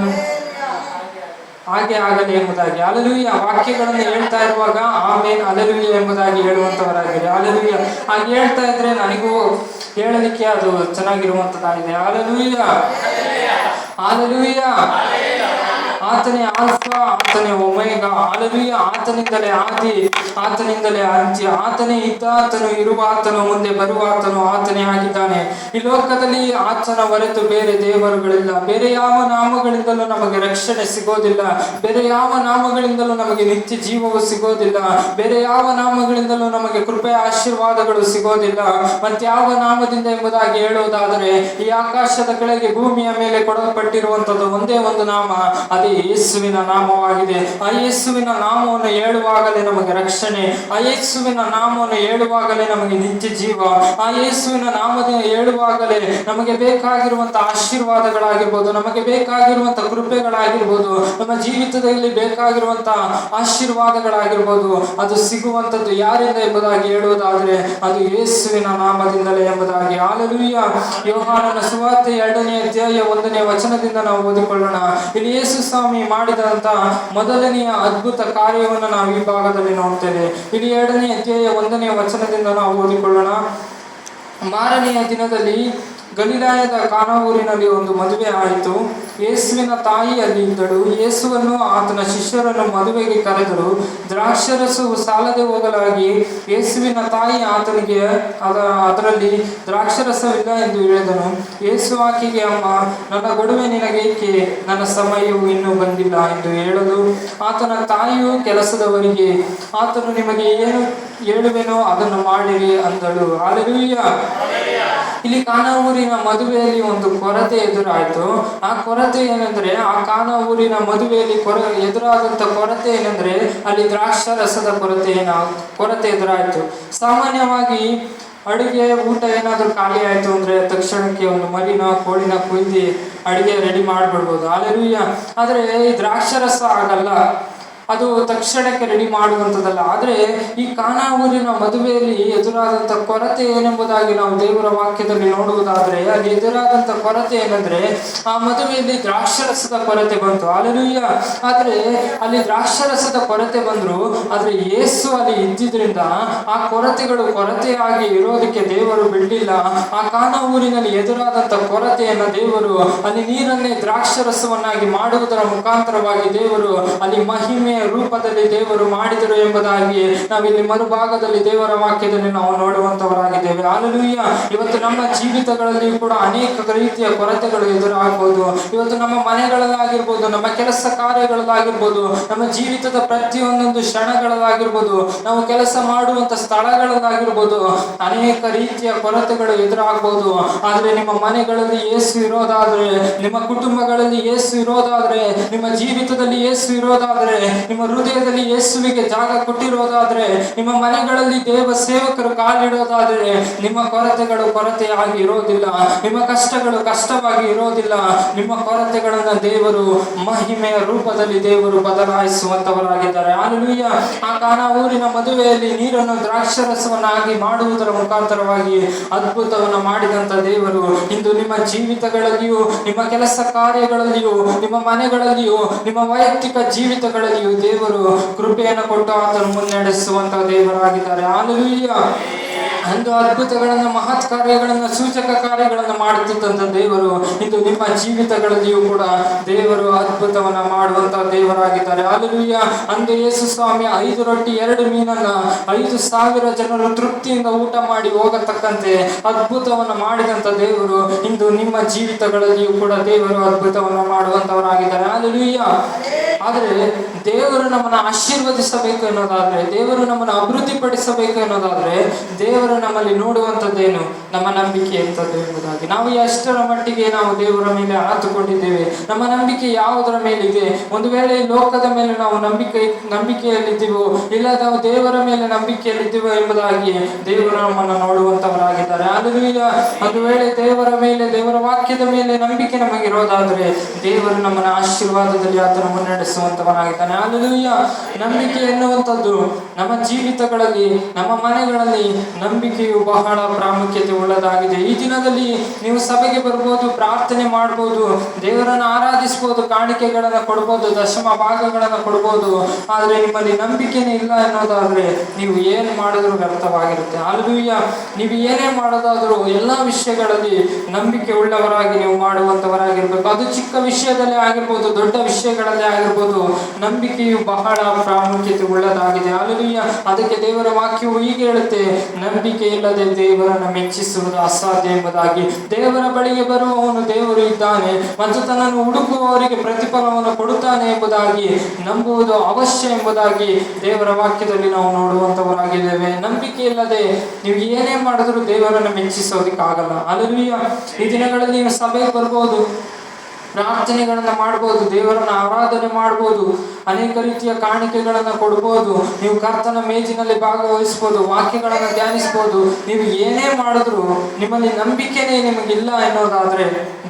ಹಾಗೆ ಆಗಲಿ ಎಂಬುದಾಗಿ. ಹಲ್ಲೆಲೂಯಾ. ವಾಕ್ಯಗಳನ್ನು ಹೇಳ್ತಾ ಇರುವಾಗ ಆಮೇನ್ ಹಲ್ಲೆಲೂಯಾ ಎಂಬುದಾಗಿ ಹೇಳುವಂತವರಾಗಿರಿ. ಹಲ್ಲೆಲೂಯಾ. ಹಾಗೆ ಹೇಳ್ತಾ ಇದ್ರೆ ನನಗೂ ಹೇಳಲಿಕ್ಕೆ ಅದು ಚೆನ್ನಾಗಿರುವಂತದ್ದಾಗಿದೆ. ಹಲ್ಲೆಲೂಯಾ. ಹಲ್ಲೆಲೂಯಾ. ಆತನೇ ಆಲ್ಫಾ, ಆತನೇ ಒಮೇಗಾ. ಹಲ್ಲೆಲೂಯಾ. ಆತನಿಂದಲೇ ಆದಿ, ಆತನಿಂದಲೇ ಅಂತ್ಯ. ಆತನೇ ಇದ್ದಾತನು, ಇರುವಾತನು, ಮುಂದೆ ಬರುವಾತನು ಆತನೇ ಆಗಿದ್ದಾನೆ. ಈ ಲೋಕದಲ್ಲಿ ಆತನ ಹೊರತು ಬೇರೆ ದೇವರುಗಳಿಲ್ಲ. ಬೇರೆ ಯಾವ ನಾಮಗಳಿಂದಲೂ ನಮಗೆ ರಕ್ಷಣೆ ಸಿಗೋದಿಲ್ಲ. ಬೇರೆ ಯಾವ ನಾಮಗಳಿಂದಲೂ ನಮಗೆ ನಿತ್ಯ ಜೀವವು ಸಿಗೋದಿಲ್ಲ. ಬೇರೆ ಯಾವ ನಾಮಗಳಿಂದಲೂ ನಮಗೆ ಕೃಪೆ ಆಶೀರ್ವಾದಗಳು ಸಿಗೋದಿಲ್ಲ. ಮತ್ಯಾವ ನಾಮದಿಂದ ಎಂಬುದಾಗಿ ಹೇಳುವುದಾದರೆ ಈ ಆಕಾಶದ ಕೆಳಗೆ ಭೂಮಿಯ ಮೇಲೆ ಕೊಡಲ್ಪಟ್ಟಿರುವಂತದ್ದು ಒಂದೇ ಒಂದು ನಾಮ, ಅದೇ ಯೇಸುವಿನ ನಾಮವಾಗಿದೆ. ಆ ಯೇಸುವಿನ ನಾಮವನ್ನು ಹೇಳುವಾಗಲೇ ನಮಗೆ ರಕ್ಷಣೆ, ಆ ಯೇಸುವಿನ ನಾಮವನ್ನು ಹೇಳುವಾಗಲೇ ನಮಗೆ ನಿತ್ಯ ಜೀವ, ಆ ಯೇಸುವಿನ ನಾಮವನ್ನು ಹೇಳುವಾಗಲೇ ನಮಗೆ ಬೇಕಾಗಿರುವಂತಹ ಆಶೀರ್ವಾದಗಳಾಗಿರ್ಬೋದು, ನಮಗೆ ಬೇಕಾಗಿರುವಂತಹ ಕೃಪೆಗಳಾಗಿರ್ಬೋದು, ನಮ್ಮ ಜೀವಿತದಲ್ಲಿ ಬೇಕಾಗಿರುವಂತಹ ಆಶೀರ್ವಾದಗಳಾಗಿರ್ಬೋದು, ಅದು ಸಿಗುವಂಥದ್ದು ಯಾರಿಂದ ಎಂಬುದಾಗಿ ಹೇಳುವುದಾದರೆ ಅದು ಯೇಸುವಿನ ನಾಮದಿಂದಲೇ ಎಂಬುದಾಗಿ. ಹಲ್ಲೆಲೂಯಾ. ಯೋಹಾನನ ಸುವಾರ್ತೆ 2ನೇ ಅಧ್ಯಾಯ 1ನೇ ವಚನದಿಂದ ನಾವು ಓದಿಕೊಳ್ಳೋಣ. ಇಲ್ಲಿ ಯೇಸು ಸ್ವಾಮಿ ಮಾಡಿದಂತ ಮೊದಲನೆಯ ಅದ್ಭುತ ಕಾರ್ಯವನ್ನು ನಾವು ಈ ಭಾಗದಲ್ಲಿ ನೋಡ್ತೇವೆ. ಇಲ್ಲಿ 2ನೇ ಅಧ್ಯಾಯ 1ನೇ ವಚನದಿಂದ ನಾವು ಓದಿಕೊಳ್ಳೋಣ. ಮಾರನೆಯ ದಿನದಲ್ಲಿ ಗಲಿಲಾಯದ ಕಾನಾ ಊರಿನಲ್ಲಿ ಒಂದು ಮದುವೆ ಆಯಿತು. ಯೇಸುವಿನ ತಾಯಿ ಅಲ್ಲಿ ಇದ್ದಳು. ಯೇಸುವನ್ನು ಆತನ ಶಿಷ್ಯರನ್ನು ಮದುವೆಗೆ ಕರೆದರು. ದ್ರಾಕ್ಷರಸವು ಸಾಲದೆ ಹೋಗಲಾಗಿ ಯೇಸುವಿನ ತಾಯಿ ಆತನಿಗೆ ಅದರಲ್ಲಿ ದ್ರಾಕ್ಷರಸವಿಲ್ಲ ಎಂದು ಹೇಳಿದನು. ಯೇಸು ಆಕೆಗೆ, ಅಮ್ಮ, ನನ್ನ ಗೊಡವೆ ನಿನಗೇಕೆ? ನನ್ನ ಸಮಯವು ಇನ್ನೂ ಬಂದಿಲ್ಲ ಎಂದು ಹೇಳಲು ಆತನ ತಾಯಿಯು ಕೆಲಸದವರಿಗೆ, ಆತನು ನಿಮಗೆ ಏನು ಹೇಳುವೆನೋ ಅದನ್ನು ಮಾಡಿರಿ ಅಂದಳು. ಹಲ್ಲೆಲೂಯಾ. ಇಲ್ಲಿ ಕಾನಾ ಊರಿನ ಮದುವೆಯಲ್ಲಿ ಒಂದು ಕೊರತೆ ಎದುರಾಯಿತು. ಆ ಕೊರತೆ ಏನೆಂದರೆ, ಆ ಕಾನಾ ಊರಿನ ಮದುವೆಯಲ್ಲಿ ಎದುರಾದಂಥ ಕೊರತೆ ಏನೆಂದರೆ, ಅಲ್ಲಿ ದ್ರಾಕ್ಷಾರಸದ ಕೊರತೆ ಎದುರಾಯಿತು. ಸಾಮಾನ್ಯವಾಗಿ ಅಡುಗೆ ಊಟ ಏನಾದರೂ ಖಾಲಿ ಆಯಿತು ಅಂದರೆ ತಕ್ಷಣಕ್ಕೆ ಒಂದು ಮರಿನ ಕೋಳಿನ ಕೊಯ್ದು ಅಡುಗೆ ರೆಡಿ ಮಾಡಿಬಿಡ್ಬೋದು. ಹಲ್ಲೆಲೂಯಾ. ಆದರೆ ಈ ದ್ರಾಕ್ಷಾರಸ ಆಗಲ್ಲ, ಅದು ತಕ್ಷಣಕ್ಕೆ ರೆಡಿ ಮಾಡುವಂಥದ್ದಲ್ಲ. ಆದರೆ ಈ ಕಾನಾ ಊರಿನ ಮದುವೆಯಲ್ಲಿ ಎದುರಾದಂಥ ಕೊರತೆ ಏನೆಂಬುದಾಗಿ ನಾವು ದೇವರ ವಾಕ್ಯದಲ್ಲಿ ನೋಡುವುದಾದರೆ, ಅಲ್ಲಿ ಎದುರಾದಂಥ ಕೊರತೆ ಏನೆಂದರೆ, ಆ ಮದುವೆಯಲ್ಲಿ ದ್ರಾಕ್ಷರಸದ ಕೊರತೆ ಬಂತು. ಹಲ್ಲೆಲೂಯಾ. ಆದರೆ ಅಲ್ಲಿ ದ್ರಾಕ್ಷರಸದ ಕೊರತೆ ಬಂದರು, ಆದರೆ ಯೇಸು ಅಲ್ಲಿ ಇದ್ದಿದ್ದರಿಂದ ಆ ಕೊರತೆಯಾಗಿ ಇರೋದಕ್ಕೆ ದೇವರು ಬಿಡಲಿಲ್ಲ. ಆ ಕಾನಾ ಊರಿನಲ್ಲಿ ಎದುರಾದಂಥ ಕೊರತೆಯನ್ನು ದೇವರು ಅಲ್ಲಿ ನೀರನ್ನೇ ದ್ರಾಕ್ಷರಸವನ್ನಾಗಿ ಮಾಡುವುದರ ಮುಖಾಂತರವಾಗಿ ದೇವರು ಅಲ್ಲಿ ಮಹಿಮೆ ರೂಪದಲ್ಲಿ ದೇವರು ಮಾಡಿದರು ಎಂಬುದಾಗಿ ನಾವಿಲ್ಲಿ ಮರುಭಾಗದಲ್ಲಿ ದೇವರ ವಾಕ್ಯದಲ್ಲಿ ನಾವು ನೋಡುವಂತವರಾಗಿದ್ದೇವೆ. ಹಲ್ಲೆಲೂಯಾ. ಇವತ್ತು ನಮ್ಮ ಜೀವಿತಗಳಲ್ಲಿ ಕೂಡ ಅನೇಕ ರೀತಿಯ ಕೊರತೆಗಳು ಎದುರಾಗಬಹುದು. ಇವತ್ತು ನಮ್ಮ ಮನೆಗಳಲ್ಲಾಗಿರ್ಬೋದು, ನಮ್ಮ ಕೆಲಸ ಕಾರ್ಯಗಳಲ್ಲಾಗಿರ್ಬೋದು, ನಮ್ಮ ಜೀವಿತದ ಪ್ರತಿಯೊಂದೊಂದು ಕ್ಷಣಗಳಲ್ಲಾಗಿರ್ಬೋದು, ನಾವು ಕೆಲಸ ಮಾಡುವಂತ ಸ್ಥಳಗಳಲ್ಲಾಗಿರ್ಬೋದು, ಅನೇಕ ರೀತಿಯ ಕೊರತೆಗಳು ಎದುರಾಗಬಹುದು. ಆದರೆ ನಿಮ್ಮ ಮನೆಗಳಲ್ಲಿ ಯೇಸು ಇರೋದಾದ್ರೆ, ನಿಮ್ಮ ಕುಟುಂಬಗಳಲ್ಲಿ ಯೇಸು ಇರೋದಾದ್ರೆ, ನಿಮ್ಮ ಜೀವಿತದಲ್ಲಿ ಯೇಸು ಇರೋದಾದ್ರೆ, ನಿಮ್ಮ ಹೃದಯದಲ್ಲಿ ಯೇಸುವಿಗೆ ಜಾಗ ಕೊಟ್ಟಿರೋದಾದ್ರೆ, ನಿಮ್ಮ ಮನೆಗಳಲ್ಲಿ ದೇವ ಸೇವಕರು ಕಾಲಿಡೋದಾದ್ರೆ, ನಿಮ್ಮ ಕೊರತೆಯಾಗಿ ಇರೋದಿಲ್ಲ, ನಿಮ್ಮ ಕಷ್ಟಗಳು ಕಷ್ಟವಾಗಿ ಇರೋದಿಲ್ಲ. ನಿಮ್ಮ ಕೊರತೆಗಳನ್ನು ದೇವರು ಮಹಿಮೆಯ ರೂಪದಲ್ಲಿ ದೇವರು ಬದಲಾಯಿಸುವಂತವರಾಗಿದ್ದಾರೆ. ಹಲ್ಲೆಲೂಯಾ. ಆ ಕಾನಾ ಊರಿನ ಮದುವೆಯಲ್ಲಿ ನೀರನ್ನು ದ್ರಾಕ್ಷರಸವನ್ನಾಗಿ ಮಾಡುವುದರ ಮುಖಾಂತರವಾಗಿ ಅದ್ಭುತವನ್ನು ಮಾಡಿದಂತ ದೇವರು ಇಂದು ನಿಮ್ಮ ಜೀವಿತಗಳಲ್ಲಿಯೂ, ನಿಮ್ಮ ಕೆಲಸ ಕಾರ್ಯಗಳಲ್ಲಿಯೂ, ನಿಮ್ಮ ಮನೆಗಳಲ್ಲಿಯೂ, ನಿಮ್ಮ ವೈಯಕ್ತಿಕ ಜೀವಿತಗಳಲ್ಲಿಯೂ ದೇವರು ಕೃಪೆಯನ್ನು ಕೊಟ್ಟು ಆತನು ಮುನ್ನಡೆಸುವಂತಹ ದೇವರಾಗಿದ್ದಾರೆ. ಹಲ್ಲೆಲೂಯಾ. ಅಂದು ಅದ್ಭುತಗಳನ್ನು, ಮಹತ್ ಕಾರ್ಯಗಳನ್ನು, ಸೂಚಕ ಕಾರ್ಯಗಳನ್ನು ಮಾಡುತ್ತಿದ್ದಂಥ ದೇವರು ಇಂದು ನಿಮ್ಮ ಜೀವಿತಗಳಲ್ಲಿಯೂ ಕೂಡ ದೇವರು ಅದ್ಭುತವನ್ನು ಮಾಡುವಂತಹ ದೇವರಾಗಿದ್ದಾರೆ. ಹಲ್ಲೆಲೂಯಾ. ಅಂದು ಯೇಸು ಸ್ವಾಮಿ 5 ರೊಟ್ಟಿ 2 ಮೀನನ್ನ 5,000 ಜನರು ತೃಪ್ತಿಯಿಂದ ಊಟ ಮಾಡಿ ಹೋಗತಕ್ಕಂತೆ ಅದ್ಭುತವನ್ನು ಮಾಡಿದಂಥ ದೇವರು ಇಂದು ನಿಮ್ಮ ಜೀವಿತಗಳಲ್ಲಿಯೂ ಕೂಡ ದೇವರು ಅದ್ಭುತವನ್ನು ಮಾಡುವಂತವರಾಗಿದ್ದಾರೆ. ಹಲ್ಲೆಲೂಯಾ. ಆದರೆ ದೇವರು ನಮ್ಮನ್ನು ಆಶೀರ್ವದಿಸಬೇಕು ಎನ್ನುವುದಾದ್ರೆ, ದೇವರು ನಮ್ಮನ್ನು ಅಭಿವೃದ್ಧಿಪಡಿಸಬೇಕು ಎನ್ನುವುದಾದ್ರೆ, ದೇವರು ನಮ್ಮಲ್ಲಿ ನೋಡುವಂಥದ್ದೇನು? ನಮ್ಮ ನಂಬಿಕೆ ಎಂಥದ್ದು ಎಂಬುದಾಗಿ. ನಾವು ಎಷ್ಟರ ಮಟ್ಟಿಗೆ ನಾವು ದೇವರ ಮೇಲೆ ಆತುಕೊಂಡಿದ್ದೇವೆ, ನಮ್ಮ ನಂಬಿಕೆ ಯಾವುದರ ಮೇಲೆ ಇದೆ? ಒಂದು ವೇಳೆ ಲೋಕದ ಮೇಲೆ ನಾವು ನಂಬಿಕೆಯಲ್ಲಿದ್ದೀವೋ, ಇಲ್ಲ ನಾವು ದೇವರ ಮೇಲೆ ನಂಬಿಕೆಯಲ್ಲಿದ್ದೀವೋ ಎಂಬುದಾಗಿ ದೇವರು ನಮ್ಮನ್ನು ನೋಡುವಂತವರಾಗಿದ್ದಾರೆ. ಹಲ್ಲೆಲೂಯಾ. ಒಂದು ವೇಳೆ ದೇವರ ಮೇಲೆ, ದೇವರ ವಾಕ್ಯದ ಮೇಲೆ ನಂಬಿಕೆ ನಮಗಿರೋದಾದ್ರೆ ದೇವರು ನಮ್ಮನ್ನು ಆಶೀರ್ವಾದದಲ್ಲಿ ಆತನು ಮುನ್ನಡೆಸುವಂತವನಾಗಿದ್ದಾನೆ. ಹಲ್ಲೆಲೂಯಾ. ನಂಬಿಕೆ ಎನ್ನುವಂಥದ್ದು ನಮ್ಮ ಜೀವಿತಗಳಲ್ಲಿ, ನಮ್ಮ ಮನೆಗಳಲ್ಲಿ ನಂಬಿಕೆಯು ಬಹಳ ಪ್ರಾಮುಖ್ಯತೆ ಉಳ್ಳದಾಗಿದೆ. ಈ ದಿನದಲ್ಲಿ ನೀವು ಸಭೆಗೆ ಬರ್ಬೋದು, ಪ್ರಾರ್ಥನೆ ಮಾಡ್ಬೋದು, ದೇವರನ್ನು ಆರಾಧಿಸ್ಬೋದು, ಕಾಣಿಕೆಗಳನ್ನು ಕೊಡ್ಬೋದು, ದಶಮ ಭಾಗಗಳನ್ನು ಕೊಡ್ಬೋದು. ಆದರೆ ನಿಮ್ಮಲ್ಲಿ ನಂಬಿಕೆನೇ ಇಲ್ಲ ಎನ್ನೋದಾದ್ರೆ ನೀವು ಏನು ಮಾಡಿದ್ರು ವ್ಯರ್ಥವಾಗಿರುತ್ತೆ. ಹಲ್ಲೆಲೂಯಾ. ನೀವು ಏನೇ ಮಾಡೋದಾದರೂ ಎಲ್ಲ ವಿಷಯಗಳಲ್ಲಿ ನಂಬಿಕೆ ಉಳ್ಳವರಾಗಿ ನೀವು ಮಾಡುವಂತವರಾಗಿರ್ಬೇಕು. ಅದು ಚಿಕ್ಕ ವಿಷಯದಲ್ಲೇ ಆಗಿರ್ಬೋದು, ದೊಡ್ಡ ವಿಷಯಗಳಲ್ಲೇ ಆಗಿರ್ಬೋದು, ನಂಬಿಕೆಯು ಬಹಳ ಪ್ರಾಮುಖ್ಯತೆ ಉಳ್ಳದಾಗಿದೆ. ಹಲ್ಲೆಲೂಯಾ. ಅದಕ್ಕೆ ದೇವರ ವಾಕ್ಯವು ಹೀಗೆ ಹೇಳುತ್ತೆ, ನಂಬಿಕೆ ಇಲ್ಲದೆ ದೇವರನ್ನು ಮೆಚ್ಚಿಸುವುದು ಅಸಾಧ್ಯ ಎಂಬುದಾಗಿ. ದೇವರ ಬಳಿಗೆ ಬರುವವನು ದೇವರು ಇದ್ದಾನೆ ಮತ್ತು ತನ್ನನ್ನು ಹುಡುಕುವವರಿಗೆ ಪ್ರತಿಫಲವನ್ನು ಕೊಡುತ್ತಾನೆ ಎಂಬುದಾಗಿ ನಂಬುವುದು ಅವಶ್ಯ ಎಂಬುದಾಗಿ ದೇವರ ವಾಕ್ಯದಲ್ಲಿ ನಾವು ನೋಡುವಂತವರಾಗಿದ್ದೇವೆ. ನಂಬಿಕೆ ಇಲ್ಲದೆ ನೀವು ಏನೇ ಮಾಡಿದ್ರು ದೇವರನ್ನು ಮೆಚ್ಚಿಸೋದಕ್ಕಾಗಲ್ಲ. ಹಲ್ಲೆಲೂಯಾ. ಈ ದಿನಗಳಲ್ಲಿ ನೀವು ಸಭೆಗೆ ಬರ್ಬೋದು, ಪ್ರಾರ್ಥನೆಗಳನ್ನು ಮಾಡ್ಬೋದು, ದೇವರನ್ನು ಆರಾಧನೆ ಮಾಡ್ಬೋದು, ಅನೇಕ ರೀತಿಯ ಕಾಣಿಕೆಗಳನ್ನು ಕೊಡ್ಬೋದು, ನೀವು ಕರ್ತನ ಮೇಜಿನಲ್ಲಿ ಭಾಗವಹಿಸ್ಬೋದು, ವಾಕ್ಯಗಳನ್ನು ಧ್ಯಾನಿಸ್ಬೋದು. ನೀವು ಏನೇ ಮಾಡಿದ್ರು ನಿಮ್ಮಲ್ಲಿ ನಂಬಿಕೆನೇ ನಿಮಗಿಲ್ಲ ಎನ್ನೋದಾದ್ರೆ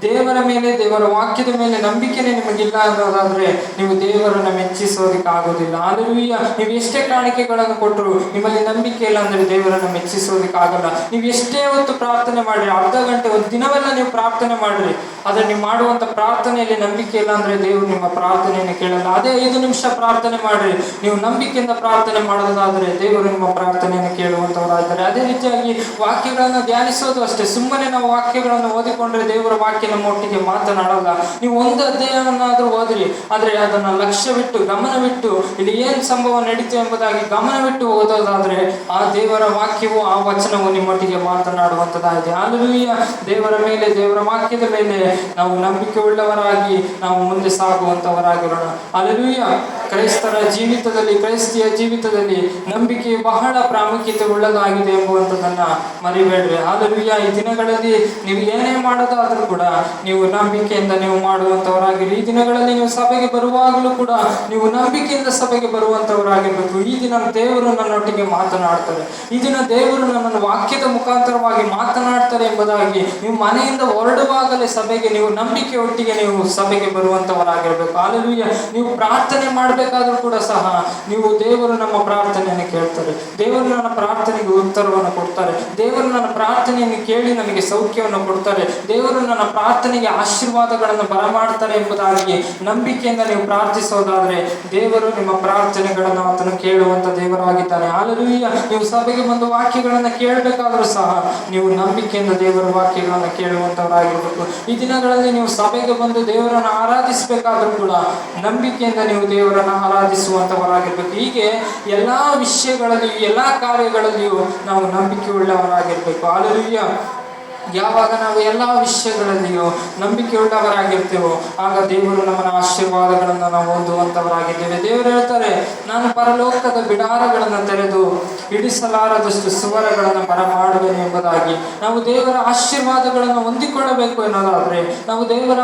ದೇವರ ಮೇಲೆ, ದೇವರ ವಾಕ್ಯದ ಮೇಲೆ ನಂಬಿಕೆನೇ ನಿಮಗಿಲ್ಲ ಅನ್ನೋದಾದ್ರೆ ನೀವು ದೇವರನ್ನ ಮೆಚ್ಚಿಸೋದಕ್ಕೆ ಆಗೋದಿಲ್ಲ. ಹಲ್ಲೆಲೂಯಾ. ನೀವು ಎಷ್ಟೇ ಕಾಣಿಕೆಗಳನ್ನು ಕೊಟ್ಟರು ನಿಮ್ಮಲ್ಲಿ ನಂಬಿಕೆ ಇಲ್ಲ ಅಂದ್ರೆ ದೇವರನ್ನ ಮೆಚ್ಚಿಸೋದಕ್ಕೆ ಆಗಲ್ಲ. ನೀವು ಎಷ್ಟೇ ಹೊತ್ತು ಪ್ರಾರ್ಥನೆ ಮಾಡ್ರಿ, ಅರ್ಧ ಗಂಟೆ, ಒಂದು ದಿನವೆಲ್ಲ ನೀವು ಪ್ರಾರ್ಥನೆ ಮಾಡ್ರಿ, ಆದ್ರೆ ನೀವು ಮಾಡುವಂತ ಪ್ರಾರ್ಥನೆಯಲ್ಲಿ ನಂಬಿಕೆ ಇಲ್ಲ ಅಂದ್ರೆ ದೇವರು ನಿಮ್ಮ ಪ್ರಾರ್ಥನೆಯನ್ನು ಕೇಳಲ್ಲ. ಅದೇ 5 ನಿಮಿಷ ಪ್ರಾರ್ಥನೆ ಮಾಡ್ರಿ, ನೀವು ನಂಬಿಕೆಯಿಂದ ಪ್ರಾರ್ಥನೆ ಮಾಡೋದಾದ್ರೆ ದೇವರು ನಿಮ್ಮ ಪ್ರಾರ್ಥನೆಯನ್ನು ಕೇಳುವಂತವರಾಗಿದ್ದಾರೆ. ಅದೇ ರೀತಿಯಾಗಿ ವಾಕ್ಯಗಳನ್ನ ಧ್ಯಾನಿಸೋದು ಅಷ್ಟೇ. ಸುಮ್ಮನೆ ನಾವು ವಾಕ್ಯಗಳನ್ನು ಓದಿಕೊಂಡ್ರೆ ದೇವರ ವಾಕ್ಯ ನಮ್ಮ ಒಟ್ಟಿಗೆ ಮಾತನಾಡಲ್ಲ. ನೀವು ಒಂದು ಅಧ್ಯಾಯವನ್ನಾದ್ರೂ ಓದ್ರಿ, ಆದ್ರೆ ಅದನ್ನ ಲಕ್ಷ್ಯವಿಟ್ಟು, ಗಮನವಿಟ್ಟು, ಇಲ್ಲಿ ಏನ್ ಸಂಭವ ನಡೀತು ಎಂಬುದಾಗಿ ಗಮನವಿಟ್ಟು ಓದೋದಾದ್ರೆ ಆ ದೇವರ ವಾಕ್ಯವು, ಆ ವಚನವು ನಿಮ್ಮೊಟ್ಟಿಗೆ ಮಾತನಾಡುವಂತದ್ದಾಗಿದೆ. ಹಲ್ಲೆಲೂಯಾ. ದೇವರ ಮೇಲೆ, ದೇವರ ವಾಕ್ಯದ ಮೇಲೆ ನಾವು ನಂಬಿಕೆ ಉಳ್ಳವರಾಗಿ ನಾವು ಮುಂದೆ ಸಾಗುವಂತವರಾಗಿರೋಣ. ಹಲ್ಲೆಲೂಯಾ. ಕ್ರೈಸ್ತರ ಜೀವಿತದಲ್ಲಿ, ಕ್ರೈಸ್ತಿಯ ಜೀವಿತದಲ್ಲಿ ನಂಬಿಕೆ ಬಹಳ ಪ್ರಾಮುಖ್ಯತೆ ಉಳ್ಳದಾಗಿದೆ ಎಂಬುವಂಥದ್ದನ್ನ ಮರಿಬೇಡ್ರಿ. ಹಲ್ಲೆಲೂಯಾ. ಈ ದಿನಗಳಲ್ಲಿ ನೀವು ಏನೇ ಮಾಡೋದಾದ್ರೂ ಕೂಡ ನೀವು ನಂಬಿಕೆಯಿಂದ ನೀವು ಮಾಡುವಂತವರಾಗಿರಿ. ಈ ದಿನಗಳಲ್ಲಿ ನೀವು ಸಭೆಗೆ ಬರುವಾಗಲೂ ಕೂಡ ನೀವು ನಂಬಿಕೆಯಿಂದ ಸಭೆಗೆ ಬರುವಂತವರಾಗಿರ್ಬೇಕು. ಈ ದಿನ ದೇವರು ನನ್ನೊಟ್ಟಿಗೆ ಮಾತನಾಡ್ತಾರೆ, ಈ ದಿನ ದೇವರು ನನ್ನನ್ನು ವಾಕ್ಯದ ಮುಖಾಂತರವಾಗಿ ಮಾತನಾಡ್ತಾರೆ ಎಂಬುದಾಗಿ ನೀವು ಮನೆಯಿಂದ ಹೊರಡುವಾಗಲೇ ಸಭೆಗೆ ನೀವು ನಂಬಿಕೆ ಒಟ್ಟಿಗೆ ನೀವು ಸಭೆಗೆ ಬರುವಂತವರಾಗಿರ್ಬೇಕು. ಹಲ್ಲೆಲೂಯಾ. ನೀವು ಪ್ರಾರ್ಥನೆ ಮಾಡಬೇಕಾದ್ರೂ ಕೂಡ ಸಹ ನೀವು ದೇವರು ನಮ್ಮ ಪ್ರಾರ್ಥನೆಯನ್ನು ಕೇಳ್ತಾರೆ, ದೇವರು ನನ್ನ ಪ್ರಾರ್ಥನೆಗೆ ಉತ್ತರವನ್ನು ಕೊಡ್ತಾರೆ, ದೇವರು ನನ್ನ ಪ್ರಾರ್ಥನೆಯನ್ನು ಕೇಳಿ ನನಗೆ ಸೌಖ್ಯವನ್ನು ಕೊಡ್ತಾರೆ, ದೇವರು ನನ್ನ ಪ್ರಾರ್ಥನೆಗೆ ಆಶೀರ್ವಾದಗಳನ್ನು ಬರಮಾಡ್ತಾರೆ ಎಂಬುದಾಗಿ ನಂಬಿಕೆಯಿಂದ ನೀವು ಪ್ರಾರ್ಥಿಸೋದಾದ್ರೆ ದೇವರು ನಿಮ್ಮ ಪ್ರಾರ್ಥನೆಗಳನ್ನು ಆತನು ಕೇಳುವಂತ ದೇವರಾಗಿದ್ದಾನೆ. ಹಲ್ಲೆಲೂಯಾ. ನೀವು ಸಭೆಗೆ ಬಂದು ವಾಕ್ಯಗಳನ್ನು ಕೇಳಬೇಕಾದ್ರೂ ಸಹ ನೀವು ನಂಬಿಕೆಯಿಂದ ದೇವರ ವಾಕ್ಯಗಳನ್ನು ಕೇಳುವಂತವರಾಗಿರ್ಬೇಕು. ಈ ದಿನಗಳಲ್ಲಿ ನೀವು ಸಭೆಗೆ ಬಂದು ದೇವರನ್ನು ಆರಾಧಿಸಬೇಕಾದ್ರೂ ಕೂಡ ನಂಬಿಕೆಯಿಂದ ನೀವು ದೇವರನ್ನು ಆರಾಧಿಸುವಂತವರಾಗಿರ್ಬೇಕು. ಹೀಗೆ ಎಲ್ಲಾ ವಿಷಯಗಳಲ್ಲಿಯೂ, ಎಲ್ಲಾ ಕಾರ್ಯಗಳಲ್ಲಿಯೂ ನಾವು ನಂಬಿಕೆ ಉಳ್ಳವರಾಗಿರ್ಬೇಕು. ಹಲ್ಲೆಲೂಯಾ. ಯಾವಾಗ ನಾವು ಎಲ್ಲ ವಿಷಯಗಳಲ್ಲಿಯೂ ನಂಬಿಕೆ ಉಳ್ಳವರಾಗಿರ್ತೇವೋ ಆಗ ದೇವರು ನಮ್ಮನ್ನ ಆಶೀರ್ವಾದಗಳನ್ನು ನಾವು ಹೊಂದುವಂತವರಾಗಿದ್ದೇವೆ. ದೇವರು ಹೇಳ್ತಾರೆ, ನಾನು ಪರಲೋಕದ ಬಿಡಾರಗಳನ್ನು ತೆರೆದು ಹಿಡಿಸಲಾರದಷ್ಟು ಸುವರಗಳನ್ನು ಬರಮಾಡುವೆನು ಎಂಬುದಾಗಿ. ನಾವು ದೇವರ ಆಶೀರ್ವಾದಗಳನ್ನು ಹೊಂದಿಕೊಳ್ಳಬೇಕು ಎನ್ನೋದಾದ್ರೆ, ನಾವು ದೇವರ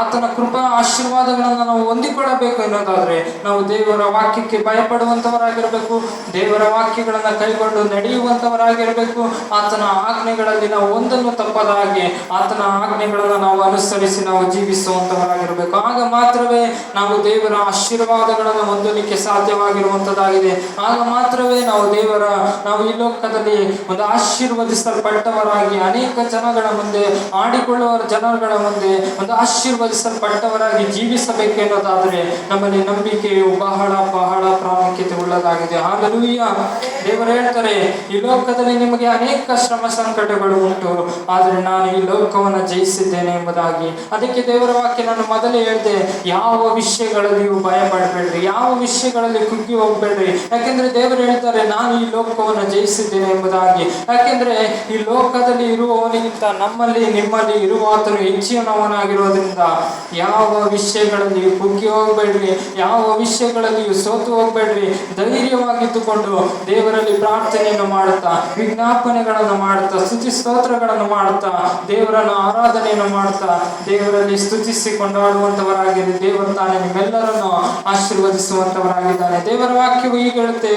ಆತನ ಕೃಪಾ ಆಶೀರ್ವಾದಗಳನ್ನು ನಾವು ಹೊಂದಿಕೊಳ್ಳಬೇಕು ಎನ್ನೋದಾದ್ರೆ ನಾವು ದೇವರ ವಾಕ್ಯಕ್ಕೆ ಭಯಪಡುವಂತವರಾಗಿರಬೇಕು, ದೇವರ ವಾಕ್ಯಗಳನ್ನು ಕೈಗೊಂಡು ನಡೆಯುವಂತವರಾಗಿರಬೇಕು. ಆತನ ಆಜ್ಞೆಗಳಲ್ಲಿ ನಾವು ಒಂದನ್ನು ತಪ್ಪದ ಹಾಗೆ ಆತನ ಆಜ್ಞೆಗಳನ್ನು ನಾವು ಅನುಸರಿಸಿ ನಾವು ಜೀವಿಸುವಂತವರಾಗಿರಬೇಕು. ಆಗ ಮಾತ್ರವೇ ನಾವು ದೇವರ ಆಶೀರ್ವಾದಗಳನ್ನು ಹೊಂದಲಿಕ್ಕೆ ಸಾಧ್ಯವಾಗಿರುವಂತದ್ದಾಗಿದೆ. ಆಗ ಮಾತ್ರವೇ ನಾವು ಈ ಲೋಕದಲ್ಲಿ ಒಂದು ಆಶೀರ್ವದಿಸಲ್ಪಟ್ಟವರಾಗಿ ಅನೇಕ ಜನಗಳ ಮುಂದೆ, ಆಡಿಕೊಳ್ಳುವ ಜನಗಳ ಮುಂದೆ ಒಂದು ಆಶೀರ್ವದಿಸಲ್ಪಟ್ಟವರಾಗಿ ಜೀವಿಸಬೇಕು ಎನ್ನುವುದಾದರೆ ನಮ್ಮಲ್ಲಿ ನಂಬಿಕೆಯು ಬಹಳ ಬಹಳ ಪ್ರಾಮುಖ್ಯತೆ ಉಳ್ಳದಾಗಿದೆ. ಹಲ್ಲೆಲೂಯಾ. ದೇವರು ಹೇಳ್ತಾರೆ, ಈ ಲೋಕದಲ್ಲಿ ನಿಮಗೆ ಅನೇಕ ಶ್ರಮ ಸಂಕಟಗಳು ಉಂಟು, ಆದರೆ ನಾನು ಈ ಲೋಕವನ್ನು ಜಯಿಸಿದ್ದೇನೆ ಎಂಬುದಾಗಿ. ಅದಕ್ಕೆ ದೇವರ ವಾಕ್ಯ ನಾನು ಮೊದಲೇ ಹೇಳಿದೆ, ಯಾವ ವಿಷಯಗಳಲ್ಲಿಯೂ ಭಯ ಪಡಬೇಡ್ರಿ, ಯಾವ ವಿಷಯಗಳಲ್ಲಿ ಕುಗ್ಗಿ ಹೋಗ್ಬೇಡ್ರಿ. ಯಾಕೆಂದ್ರೆ ದೇವರು ಹೇಳ್ತಾರೆ, ನಾನು ಈ ಲೋಕವನ್ನು ಜಯಿಸಿದ್ದೇನೆ ಎಂಬುದಾಗಿ. ಯಾಕೆಂದ್ರೆ ಈ ಲೋಕದಲ್ಲಿ ಇರುವವನಿಗಿಂತ ನಮ್ಮಲ್ಲಿ, ನಿಮ್ಮಲ್ಲಿ ಇರುವಾತನು ಹೆಚ್ಚಿನವನಾಗಿರೋದ್ರಿಂದ ಯಾವ ವಿಷಯಗಳಲ್ಲಿಯೂ ಕುಗ್ಗಿ ಹೋಗ್ಬೇಡ್ರಿ, ಯಾವ ವಿಷಯಗಳಲ್ಲಿಯೂ ಸೋತು ಹೋಗ್ಬೇಡ್ರಿ. ಧೈರ್ಯವಾಗಿದ್ದುಕೊಂಡು ದೇವರಲ್ಲಿ ಪ್ರಾರ್ಥನೆಯನ್ನು ಮಾಡುತ್ತಾ, ವಿಜ್ಞಾಪನೆಗಳನ್ನು ಮಾಡುತ್ತಾ, ಸ್ತುತಿ ಸ್ತೋತ್ರಗಳನ್ನು ಮಾಡುತ್ತಾ, ದೇವರನ್ನು ಆರಾಧನೆಯನ್ನು ಮಾಡುತ್ತಾ ದೇವರಲ್ಲಿ ಸ್ತುತಿಸಿ ಕೊಂಡಾಡುವಂತವರಾಗಿದೆ. ದೇವರು ತಾನೇ ನಿಮ್ಮೆಲ್ಲರನ್ನು ಆಶೀರ್ವದಿಸುವಂತವರಾಗಿದ್ದಾನೆ. ದೇವರ ವಾಕ್ಯವು ಹೀಗೆ ಹೇಳುತ್ತೆ,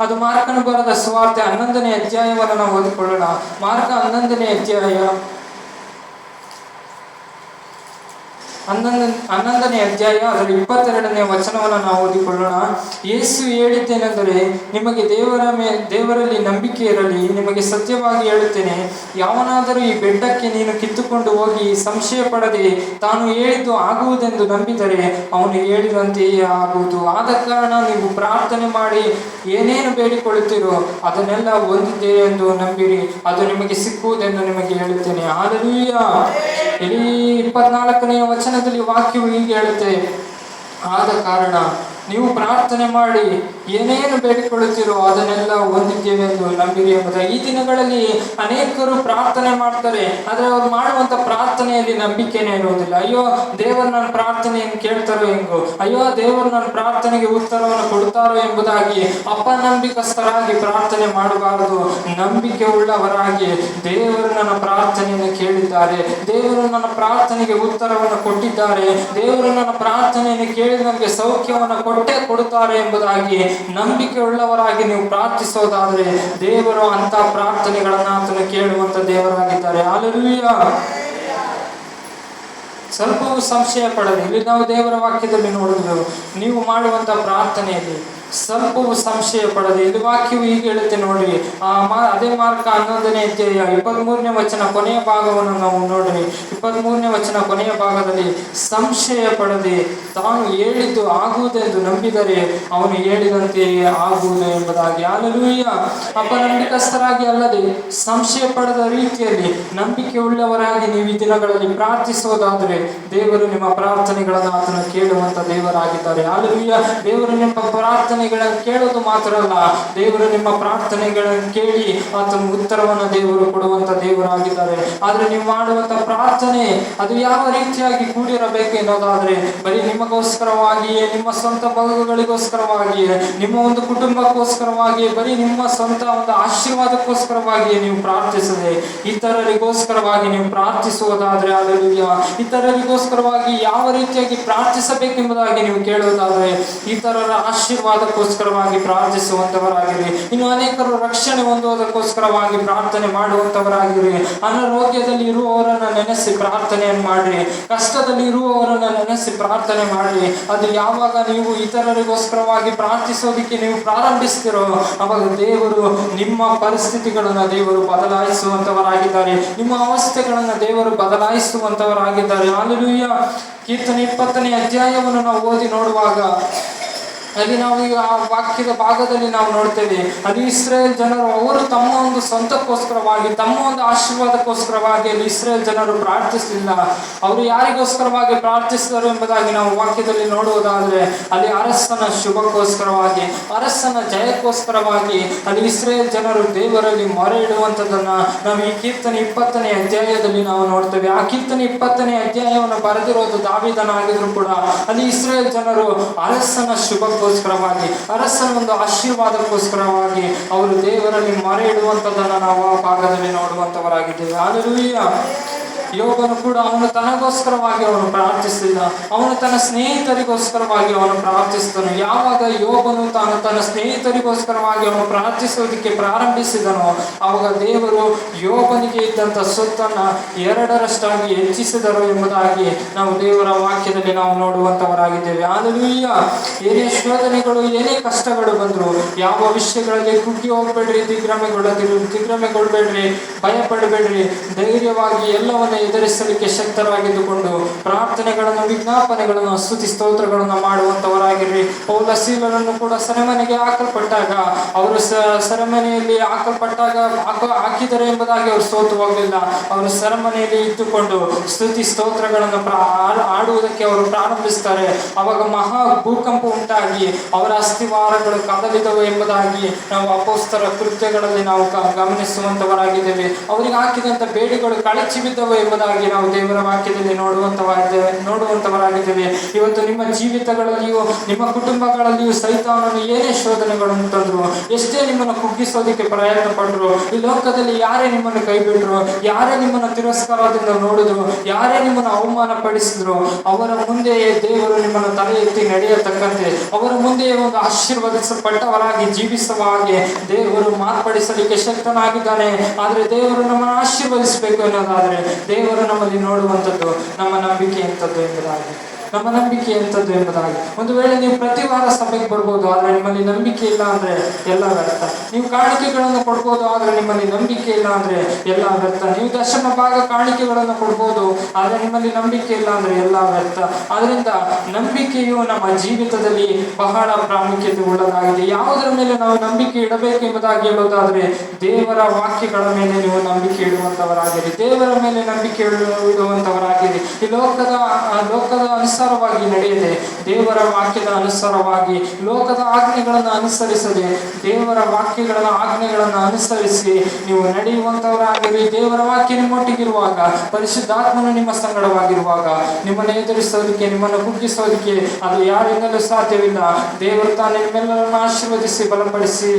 ಅದು ಮಾರ್ಕನು ಬರೆದ ಸುವಾರ್ತೆ 11ನೇ ಅಧ್ಯಾಯವನ್ನು ನಾವು ಓದಿಕೊಳ್ಳೋಣ. ಮಾರ್ಕ 11ನೇ ಅಧ್ಯಾಯ 11ನೇ ಅಧ್ಯಾಯ ಅದರ 22ನೇ ವಚನವನ್ನು ನಾವು ಓದಿಕೊಳ್ಳೋಣ. ಯೇಸು ಹೇಳಿದ್ದೇನೆಂದರೆ, ನಿಮಗೆ ದೇವರಲ್ಲಿ ನಂಬಿಕೆ ಇರಲಿ. ನಿಮಗೆ ಸತ್ಯವಾಗಿ ಹೇಳುತ್ತೇನೆ, ಯಾವನಾದರೂ ಈ ಬೆಟ್ಟಕ್ಕೆ ನೀನು ಕಿತ್ತುಕೊಂಡು ಹೋಗಿ ಸಂಶಯ ಪಡದೆ ತಾನು ಹೇಳಿದ್ದು ಆಗುವುದೆಂದು ನಂಬಿದರೆ ಅವನು ಹೇಳಿದಂತೆಯೇ ಆಗುವುದು. ಆದ ಕಾರಣ ನೀವು ಪ್ರಾರ್ಥನೆ ಮಾಡಿ ಏನೇನು ಬೇಡಿಕೊಳ್ಳುತ್ತೀರೋ ಅದನ್ನೆಲ್ಲ ಹೊಂದಿದ್ದೇವೆ ಎಂದು ನಂಬಿರಿ, ಅದು ನಿಮಗೆ ಸಿಕ್ಕುವುದೆಂದು ನಿಮಗೆ ಹೇಳುತ್ತೇನೆ. ಹಲ್ಲೆಲೂಯಾ. ಇಲ್ಲಿ 24ನೇ ವಚನದಲ್ಲಿ ವಾಕ್ಯವು ಹೀಗೆ ಹೇಳುತ್ತೆ, ಆದ ಕಾರಣ ನೀವು ಪ್ರಾರ್ಥನೆ ಮಾಡಿ ಏನೇನು ಬೇಡಿಕೊಳ್ಳುತ್ತೀರೋ ಅದನ್ನೆಲ್ಲ ಹೊಂದಿದ್ದೇವೆ ಎಂದು ನಂಬಿರಿ ಎಂಬುದಾಗಿ. ಈ ದಿನಗಳಲ್ಲಿ ಅನೇಕರು ಪ್ರಾರ್ಥನೆ ಮಾಡ್ತಾರೆ, ಆದರೆ ಅವರು ಮಾಡುವಂತ ಪ್ರಾರ್ಥನೆಯಲ್ಲಿ ನಂಬಿಕೆನೇ ಇರುವುದಿಲ್ಲ. ಅಯ್ಯೋ, ದೇವರು ನನ್ನ ಪ್ರಾರ್ಥನೆಯನ್ನು ಕೇಳ್ತಾರೋ ಹೆಂಗೋ, ಅಯ್ಯೋ ದೇವರು ನನ್ನ ಪ್ರಾರ್ಥನೆಗೆ ಉತ್ತರವನ್ನು ಕೊಡ್ತಾರೋ ಎಂಬುದಾಗಿ ಅಪನಂಬಿಕಸ್ಥರಾಗಿ ಪ್ರಾರ್ಥನೆ ಮಾಡಬಾರದು. ನಂಬಿಕೆ ಉಳ್ಳವರಾಗಿ ದೇವರು ನನ್ನ ಪ್ರಾರ್ಥನೆಯನ್ನು ಕೇಳಿದ್ದಾರೆ, ದೇವರು ನನ್ನ ಪ್ರಾರ್ಥನೆಗೆ ಉತ್ತರವನ್ನು ಕೊಟ್ಟಿದ್ದಾರೆ, ದೇವರು ನನ್ನ ಪ್ರಾರ್ಥನೆಯನ್ನು ಕೇಳಿ ನನಗೆ ಸೌಖ್ಯವನ್ನು ಕೊಡುತ್ತಾರೆ ಎಂಬುದಾಗಿ ನಂಬಿಕೆ ಉಳ್ಳವರಾಗಿ ನೀವು ಪ್ರಾರ್ಥಿಸೋದಾದ್ರೆ ದೇವರು ಅಂತ ಪ್ರಾರ್ಥನೆಗಳನ್ನ ಆತನು ಕೇಳುವಂತ ದೇವರಾಗಿದ್ದಾರೆ. ಹಲ್ಲೆಲೂಯಾ. ಸ್ವಲ್ಪವೂ ಸಂಶಯ ಪಡದೆ. ಇಲ್ಲಿ ನಾವು ದೇವರ ವಾಕ್ಯದಲ್ಲಿ ನೋಡಿದೆವು, ನೀವು ಮಾಡುವಂಥ ಪ್ರಾರ್ಥನೆಯಲ್ಲಿ ಸ್ವಲ್ಪವೂ ಸಂಶಯ ಪಡದೆ. ಇಲ್ಲಿ ವಾಕ್ಯವು ಹೀಗೆ ಹೇಳುತ್ತೆ ನೋಡಿ, ಅದೇ ಮಾರ್ಕ 11ನೇ ಅಧ್ಯಾಯ 23ನೇ ವಚನ ಕೊನೆಯ ಭಾಗವನ್ನು ನಾವು ನೋಡ್ರಿ. 23ನೇ ವಚನ ಕೊನೆಯ ಭಾಗದಲ್ಲಿ, ಸಂಶಯ ಪಡದೆ ತಾನು ಹೇಳಿದ್ದು ಆಗುವುದೆಂದು ನಂಬಿದರೆ ಅವನು ಹೇಳಿದಂತೆಯೇ ಆಗುವುದು ಎಂಬುದಾಗಿ. ಹಲ್ಲೆಲೂಯ. ಅಪನಂಬಿಕಸ್ಥರಾಗಿ ಅಲ್ಲದೆ ಸಂಶಯ ಪಡೆದ ರೀತಿಯಲ್ಲಿ ನಂಬಿಕೆ ಉಳ್ಳವರಾಗಿ ನೀವು ಈ ದಿನಗಳಲ್ಲಿ ಪ್ರಾರ್ಥಿಸುವುದಾದರೆ ದೇವರು ನಿಮ್ಮ ಪ್ರಾರ್ಥನೆಗಳನ್ನು ಆತನು ಕೇಳುವಂತ ದೇವರಾಗಿದ್ದಾರೆ. ಹಲ್ಲೆಲೂಯ. ದೇವರು ನಿಮ್ಮ ಪ್ರಾರ್ಥನೆಗಳನ್ನು ಕೇಳೋದು ಮಾತ್ರ ಅಲ್ಲ, ದೇವರು ನಿಮ್ಮ ಪ್ರಾರ್ಥನೆಗಳನ್ನು ಕೇಳಿ ಆತನ ಉತ್ತರವನ್ನು ದೇವರು ಕೊಡುವಂತ ದೇವರಾಗಿದ್ದಾರೆ. ಆದ್ರೆ ನೀವು ಮಾಡುವಂತ ಪ್ರಾರ್ಥನೆ ಅದು ಯಾವ ರೀತಿಯಾಗಿ ಕೂಡಿರಬೇಕು ಎನ್ನುವುದಾದ್ರೆ, ಬರೀ ನಿಮಗೋಸ್ಕರವಾಗಿಯೇ, ನಿಮ್ಮ ಸ್ವಂತ ಭಾಗಗಳಿಗೋಸ್ಕರವಾಗಿಯೇ, ನಿಮ್ಮ ಒಂದು ಕುಟುಂಬಕ್ಕೋಸ್ಕರವಾಗಿಯೇ, ಬರೀ ನಿಮ್ಮ ಸ್ವಂತ ಒಂದು ಆಶೀರ್ವಾದಕ್ಕೋಸ್ಕರವಾಗಿಯೇ ನೀವು ಪ್ರಾರ್ಥಿಸದೆ ಇತರರಿಗೋಸ್ಕರವಾಗಿ ನೀವು ಪ್ರಾರ್ಥಿಸುವುದಾದ್ರೆ, ಹಲ್ಲೆಲೂಯ, ಇತರರಿಗೋಸ್ಕರವಾಗಿ ಯಾವ ರೀತಿಯಾಗಿ ಪ್ರಾರ್ಥಿಸಬೇಕೆಂಬುದಾಗಿ ನೀವು ಕೇಳುವುದಾದ್ರೆ ಇತರರ ಆಶೀರ್ವಾದಕ್ಕೋಸ್ಕರವಾಗಿ ಪ್ರಾರ್ಥಿಸುವಂತವರಾಗಿರಿ. ಇನ್ನು ಅನೇಕರು ರಕ್ಷಣೆ ಹೊಂದುವುದಕ್ಕೋಸ್ಕರವಾಗಿ ಪ್ರಾರ್ಥನೆ ಮಾಡುವಂತವರಾಗಿರಿ. ಅನಾರೋಗ್ಯದಲ್ಲಿ ಇರುವವರನ್ನು ನೆನೆಸಿ ಪ್ರಾರ್ಥನೆಯನ್ನು ಮಾಡ್ರಿ, ಕಷ್ಟದಲ್ಲಿ ಇರುವವರನ್ನು ನೆನೆಸಿ ಪ್ರಾರ್ಥನೆ ಮಾಡ್ರಿ. ಅದು ಯಾವಾಗ ನೀವು ಇತರರಿಗೋಸ್ಕರವಾಗಿ ಪ್ರಾರ್ಥಿಸೋದಕ್ಕೆ ನೀವು ಪ್ರಾರಂಭಿಸ್ತಿರೋ ಅವಾಗ ದೇವರು ನಿಮ್ಮ ಪರಿಸ್ಥಿತಿಗಳನ್ನು ದೇವರು ಬದಲಾಯಿಸುವಂತವರಾಗಿದ್ದಾರೆ, ನಿಮ್ಮ ಅವಸ್ಥೆಗಳನ್ನು ದೇವರು ಬದಲಾಯಿಸುವಂತವರಾಗಿದ್ದಾರೆ. ಹಲ್ಲೆಲೂಯ. ಕೀರ್ತನೆ 20ನೇ ಅಧ್ಯಾಯವನ್ನು ನಾವು ಓದಿ ನೋಡುವಾಗ ಅಲ್ಲಿ ನಾವು ಈಗ ಆ ವಾಕ್ಯದ ಭಾಗದಲ್ಲಿ ನಾವು ನೋಡ್ತೇವೆ, ಅಲ್ಲಿ ಇಸ್ರೇಲ್ ಜನರು ಅವರು ತಮ್ಮ ಒಂದು ಸ್ವಂತಕ್ಕೋಸ್ಕರವಾಗಿ, ತಮ್ಮ ಒಂದು ಆಶೀರ್ವಾದಕ್ಕೋಸ್ಕರವಾಗಿ ಅಲ್ಲಿ ಇಸ್ರೇಲ್ ಜನರು ಪ್ರಾರ್ಥಿಸಲಿಲ್ಲ. ಅವರು ಯಾರಿಗೋಸ್ಕರವಾಗಿ ಪ್ರಾರ್ಥಿಸಿದರು ಎಂಬುದಾಗಿ ನಾವು ವಾಕ್ಯದಲ್ಲಿ ನೋಡುವುದಾದ್ರೆ, ಅಲ್ಲಿ ಅರಸನ ಶುಭಕ್ಕೋಸ್ಕರವಾಗಿ, ಅರಸನ ಜಯಕ್ಕೋಸ್ಕರವಾಗಿ ಅಲ್ಲಿ ಇಸ್ರೇಲ್ ಜನರು ದೇವರಲ್ಲಿ ಮೊರೆ ಇಡುವಂಥದ್ದನ್ನ ನಾವು ಈ ಕೀರ್ತನೆ 20ನೇ ಅಧ್ಯಾಯದಲ್ಲಿ ನಾವು ನೋಡ್ತೇವೆ. ಆ ಕೀರ್ತನೆ 20ನೇ ಅಧ್ಯಾಯವನ್ನು ಬರೆದಿರೋದು ದಾವೀದನಾಗಿದ್ರು ಕೂಡ ಅಲ್ಲಿ ಇಸ್ರೇಲ್ ಜನರು ಅರಸನ ಶುಭಕ್ಕೋಸ್ಕರವಾಗಿ, ಅರಸನ ಒಂದು ಆಶೀರ್ವಾದಕ್ಕೋಸ್ಕರವಾಗಿ ಅವರು ದೇವರಲ್ಲಿ ಮೊರೆ ಇಡುವಂಥದ್ದನ್ನು ನಾವು ಆ ಭಾಗದಲ್ಲಿ ನೋಡುವಂಥವರಾಗಿದ್ದೇವೆ. ಹಲ್ಲೆಲೂಯ. ಯೋಬನು ಕೂಡ ಅವನು ತನಗೋಸ್ಕರವಾಗಿ ಅವನು ಪ್ರಾರ್ಥಿಸಲಿಲ್ಲ, ಅವನು ತನ್ನ ಸ್ನೇಹಿತರಿಗೋಸ್ಕರವಾಗಿ ಅವನು ಪ್ರಾರ್ಥಿಸಿದನು. ಯಾವಾಗ ಯೋಬನು ತನ್ನ ಸ್ನೇಹಿತರಿಗೋಸ್ಕರವಾಗಿ ಅವನು ಪ್ರಾರ್ಥಿಸೋದಕ್ಕೆ ಪ್ರಾರಂಭಿಸಿದನು ಆವಾಗ ದೇವರು ಯೋಬನಿಗೆ ಇದ್ದಂಥ ಸೊತ್ತನ್ನು 2ರಷ್ಟಾಗಿ ಹೆಚ್ಚಿಸಿದರು ಎಂಬುದಾಗಿ ನಾವು ದೇವರ ವಾಕ್ಯದಲ್ಲಿ ನಾವು ನೋಡುವಂಥವರಾಗಿದ್ದೇವೆ. ಹಲ್ಲೆಲೂಯ. ಏನೇ ಶೋಧನೆಗಳು, ಏನೇ ಕಷ್ಟಗಳು ಬಂದರು ಯಾವ ವಿಷಯಗಳಲ್ಲಿ ಕುಗ್ಗಿ ಹೋಗ್ಬೇಡ್ರಿ, ದಿಗ್ಭ್ರಮೆಗೊಳ್ಬೇಡ್ರಿ, ಭಯಪಡಬೇಡ್ರಿ, ಧೈರ್ಯವಾಗಿ ಎಲ್ಲವನ್ನು ಎದುರಿಸಲಿಕ್ಕೆ ಶಕ್ತರಾಗಿದ್ದುಕೊಂಡು ಪ್ರಾರ್ಥನೆಗಳನ್ನು, ವಿಜ್ಞಾಪನೆಗಳನ್ನು, ಸ್ತುತಿ ಸ್ತೋತ್ರಗಳನ್ನು ಮಾಡುವಂತವರಾಗಿರ್ರಿ. ಪೌಲ ಸೀಲರನ್ನು ಕೂಡ ಸೆರೆಮನೆಗೆ ಹಾಕಲ್ಪಟ್ಟಾಗ ಅವರು ಸೆರೆಮನೆಯಲ್ಲಿ ಹಾಕಿದರೆ ಎಂಬುದಾಗಿ ಅವರು ಸೋತು ಹೋಗಲಿಲ್ಲ. ಅವರು ಸೆರೆಮನೆಯಲ್ಲಿ ಇದ್ದುಕೊಂಡು ಸ್ತುತಿ ಸ್ತೋತ್ರಗಳನ್ನು ಆಡುವುದಕ್ಕೆ ಅವರು ಪ್ರಾರಂಭಿಸ್ತಾರೆ. ಅವಾಗ ಮಹಾ ಭೂಕಂಪ ಉಂಟಾಗಿ ಅವರ ಅಸ್ಥಿವಾರಗಳು ಕದಲಿದವು ಎಂಬುದಾಗಿ ನಾವು ಅಪೊಸ್ತಲರ ಕೃತ್ಯಗಳಲ್ಲಿ ನಾವು ಗಮನಿಸುವಂತವರಾಗಿದ್ದೇವೆ. ಅವರಿಗೆ ಹಾಕಿದಂತ ಬೇಡಿಗಳು ಕಳಚಿ ಬಿದ್ದವು ಎಂಬುದಾಗಿ ನಾವು ದೇವರ ವಾಕ್ಯದಲ್ಲಿ ನೋಡುವಂತವರಾಗಿದ್ದೇವೆ. ಇವತ್ತು ನಿಮ್ಮ ಜೀವಿತಗಳಲ್ಲಿಯೂ ನಿಮ್ಮ ಕುಟುಂಬಗಳಲ್ಲಿಯೂ ಸೈತಾನನು ಏನೇ ಶೋಧನೆಗಳನ್ನು ತಂದ್ರು, ಎಷ್ಟೇ ನಿಮ್ಮನ್ನು ಕುಗ್ಗಿಸೋದಕ್ಕೆ ಪ್ರಯತ್ನ ಪಟ್ಟರು, ಈ ಲೋಕದಲ್ಲಿ ಯಾರೇ ನಿಮ್ಮನ್ನು ಕೈ ಬಿಟ್ಟರು, ಯಾರೇ ನಿಮ್ಮನ್ನು ತಿರಸ್ಕಾರದಿಂದ ನೋಡಿದ್ರು, ಯಾರೇ ನಿಮ್ಮನ್ನು ಅವಮಾನ ಪಡಿಸಿದ್ರು, ಅವರ ಮುಂದೆಯೇ ದೇವರು ನಿಮ್ಮನ್ನು ತಲೆ ಎತ್ತಿ ನಡೆಯತಕ್ಕಂತೆ, ಅವರ ಮುಂದೆಯೇ ಒಂದು ಆಶೀರ್ವದಿಸಲ್ಪಟ್ಟವರಾಗಿ ಜೀವಿಸುವ ಹಾಗೆ ದೇವರು ಮಾರ್ಪಡಿಸಲಿಕ್ಕೆ ಶಕ್ತನಾಗಿದ್ದಾನೆ. ಆದರೆ ದೇವರು ನಮ್ಮನ್ನು ಆಶೀರ್ವದಿಸಬೇಕು ಅನ್ನೋದಾದರೆ ದೇವರು ನಮ್ಮಲ್ಲಿ ನೋಡುವಂಥದ್ದು ನಮ್ಮ ನಂಬಿಕೆ ಎಂಥದ್ದು. ಒಂದು ವೇಳೆ ನೀವು ಪ್ರತಿ ವಾರ ಸಭೆಗೆ ಬರ್ಬೋದು, ಆದರೆ ನಿಮ್ಮಲ್ಲಿ ನಂಬಿಕೆ ಇಲ್ಲ ಅಂದ್ರೆ ಎಲ್ಲ ವ್ಯರ್ಥ. ನೀವು ಕಾಣಿಕೆಗಳನ್ನು ಕೊಡ್ಬೋದು, ಆದರೆ ನಿಮ್ಮಲ್ಲಿ ನಂಬಿಕೆ ಇಲ್ಲ ಅಂದ್ರೆ ಎಲ್ಲ ವ್ಯರ್ಥ. ನೀವು ದಶಮ ಭಾಗ ಕಾಣಿಕೆಗಳನ್ನು ಕೊಡ್ಬೋದು, ಆದರೆ ನಿಮ್ಮಲ್ಲಿ ನಂಬಿಕೆ ಇಲ್ಲ ಅಂದ್ರೆ ಎಲ್ಲ ವ್ಯರ್ಥ. ಆದ್ರಿಂದ ನಂಬಿಕೆಯು ನಮ್ಮ ಜೀವಿತದಲ್ಲಿ ಬಹಳ ಪ್ರಾಮುಖ್ಯತೆ ಉಳ್ಳದಾಗಿದೆ. ಯಾವುದರ ಮೇಲೆ ನಾವು ನಂಬಿಕೆ ಇಡಬೇಕೆಂಬುದಾಗಿ ಹೇಳುವುದಾದ್ರೆ ದೇವರ ವಾಕ್ಯಗಳ ಮೇಲೆ ನೀವು ನಂಬಿಕೆ ಇಡುವಂತವರಾಗಿರಿ, ದೇವರ ಮೇಲೆ ನಂಬಿಕೆ ಇಡುವಂತವರಾಗಿರಿ. ಈ ಲೋಕದ ಅನುಸಾರವಾಗಿ ನಡೆಯದೆ, ದೇವರ ವಾಕ್ಯದ ಅನುಸಾರವಾಗಿ, ಲೋಕದ ಆಜ್ಞೆಗಳನ್ನು ಅನುಸರಿಸದೆ ದೇವರ ವಾಕ್ಯಗಳನ್ನು ಆಜ್ಞೆಗಳನ್ನು ಅನುಸರಿಸಿ ನೀವು ನಡೆಯುವಂತವರಾಗಿರಿ. ದೇವರ ವಾಕ್ಯ ನಿಮ್ಮೊಟ್ಟಿಗಿರುವಾಗ, ಪರಿಶುದ್ಧಾತ್ಮನು ನಿಮ್ಮ ಸಂಗಡವಾಗಿರುವಾಗ ನಿಮ್ಮನ್ನು ಎದುರಿಸೋದಕ್ಕೆ, ನಿಮ್ಮನ್ನು ಕುಗ್ಗಿಸೋದಕ್ಕೆ ಅದು ಯಾರಿಂದಲೂ ಸಾಧ್ಯವಿಲ್ಲ. ದೇವರು ತಾನು ನಿಮ್ಮೆಲ್ಲರನ್ನು ಆಶೀರ್ವದಿಸಿ ಬಲಪಡಿಸಿ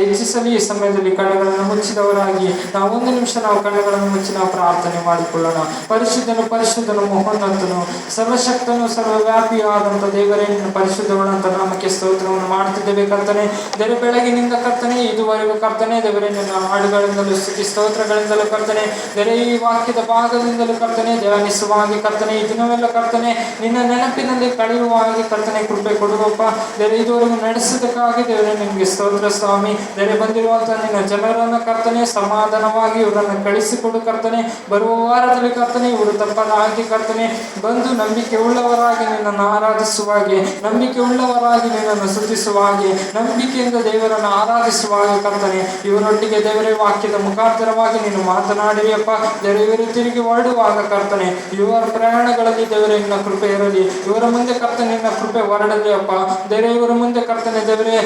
ಹೆಚ್ಚಿಸಲಿ. ಈ ಸಮಯದಲ್ಲಿ ಕಣ್ಣುಗಳನ್ನು ಮುಚ್ಚಿದವರಾಗಿ ನಾವು 1 ನಿಮಿಷ ಕಣ್ಣುಗಳನ್ನು ಮುಚ್ಚಿ ನಾವು ಪ್ರಾರ್ಥನೆ ಮಾಡಿಕೊಳ್ಳೋಣ. ಪರಿಶುದ್ಧನು ಮಹೋನ್ನತನು ಸರ್ವಶಕ್ತನು ಸರ್ವಜ್ಞನು ಸರ್ವವ್ಯಾಪಿಯಾದಂಥ ದೇವರೇ ನಿನ್ನ ಪರಿಶುದ್ಧವಾದಂಥ ನಾಮಕ್ಕೆ ಸ್ತೋತ್ರವನ್ನು ಮಾಡ್ತಿದ್ದೇವೆ ಕರ್ತನೆ. ದೇವರ ಬೆಳಗಿನಿಂದ ಕರ್ತನೆ ಇದುವರೆಗೂ ಕರ್ತನೆ ದೇವರೇ ನಿನ್ನ ಹಾಡುಗಳಿಂದಲೂ ಸ್ತುತಿ ಸ್ತೋತ್ರಗಳಿಂದಲೂ ಕರ್ತನೆ ದೇವರೇ ಈ ವಾಕ್ಯದ ಭಾಗದಿಂದಲೂ ಕರ್ತನೆ ಧ್ಯಾನಿಸುವಾಗಿ ಕರ್ತನೆ ಈ ದಿನವೆಲ್ಲ ಕರ್ತನೆ ನಿನ್ನ ನೆನಪಿನಲ್ಲಿ ಕಳೆಯುವ ಹಾಗೆ ಕರ್ತನೆ ಕೃಪೆ ಕೊಡುವಪ್ಪ. ದೇವರೇ ಇದುವರೆಗೂ ನಡೆಸೋದಕ್ಕಾಗಿ ದೇವರೇ ನಿಮಗೆ ಸ್ತೋತ್ರ ಸ್ವಾಮಿ. ದೇವರೇ ಬಂದಿರುವಂಥ ನಿನ್ನ ಜನರನ್ನು ಕರ್ತನೆ ಸಮಾಧಾನವಾಗಿ ಇವರನ್ನು ಕಳಿಸಿಕೊಡು ಕರ್ತನೆ. ಬರುವ ವಾರದಲ್ಲಿ ಕರ್ತನೆ ಇವರು ತಪ್ಪದ ಹಾಗೆ ಕರ್ತನೆ ಬಂದು ನಂಬಿಕೆ ಉಳ್ಳವರಾಗಿ ನಿನ್ನನ್ನು ಆರಾಧಿಸುವ ಹಾಗೆ, ನಂಬಿಕೆ ಉಳ್ಳವರಾಗಿ ನಿನ್ನನ್ನು ಸ್ತುತಿಸುವ ಹಾಗೆ, ನಂಬಿಕೆಯಿಂದ ದೇವರನ್ನು ಆರಾಧಿಸುವ ಹಾಗೆ ಕರ್ತನೆ ಇವರೊಟ್ಟಿಗೆ ದೇವರೇ ವಾಕ್ಯದ ಮುಖಾಂತರವಾಗಿ ನೀನು ಮಾತನಾಡಿಯಪ್ಪ. ದೇವರೇ ಇವರು ತಿರುಗಿ ಹೊರಡುವಾಗ ಕರ್ತನೆ ಇವರ ಪ್ರಯಾಣಗಳಲ್ಲಿ ದೇವರೇ ನಿನ್ನ ಕೃಪೆ ಇರಲಿ. ಇವರ ಮುಂದೆ ಕರ್ತನೆ ನಿನ್ನ ಕೃಪೆ ಹೊರಡಲಿ ಅಪ್ಪ. ದೇವರೇ ಇವರ ಮುಂದೆ ಕರ್ತನೆ ದೇವರೇ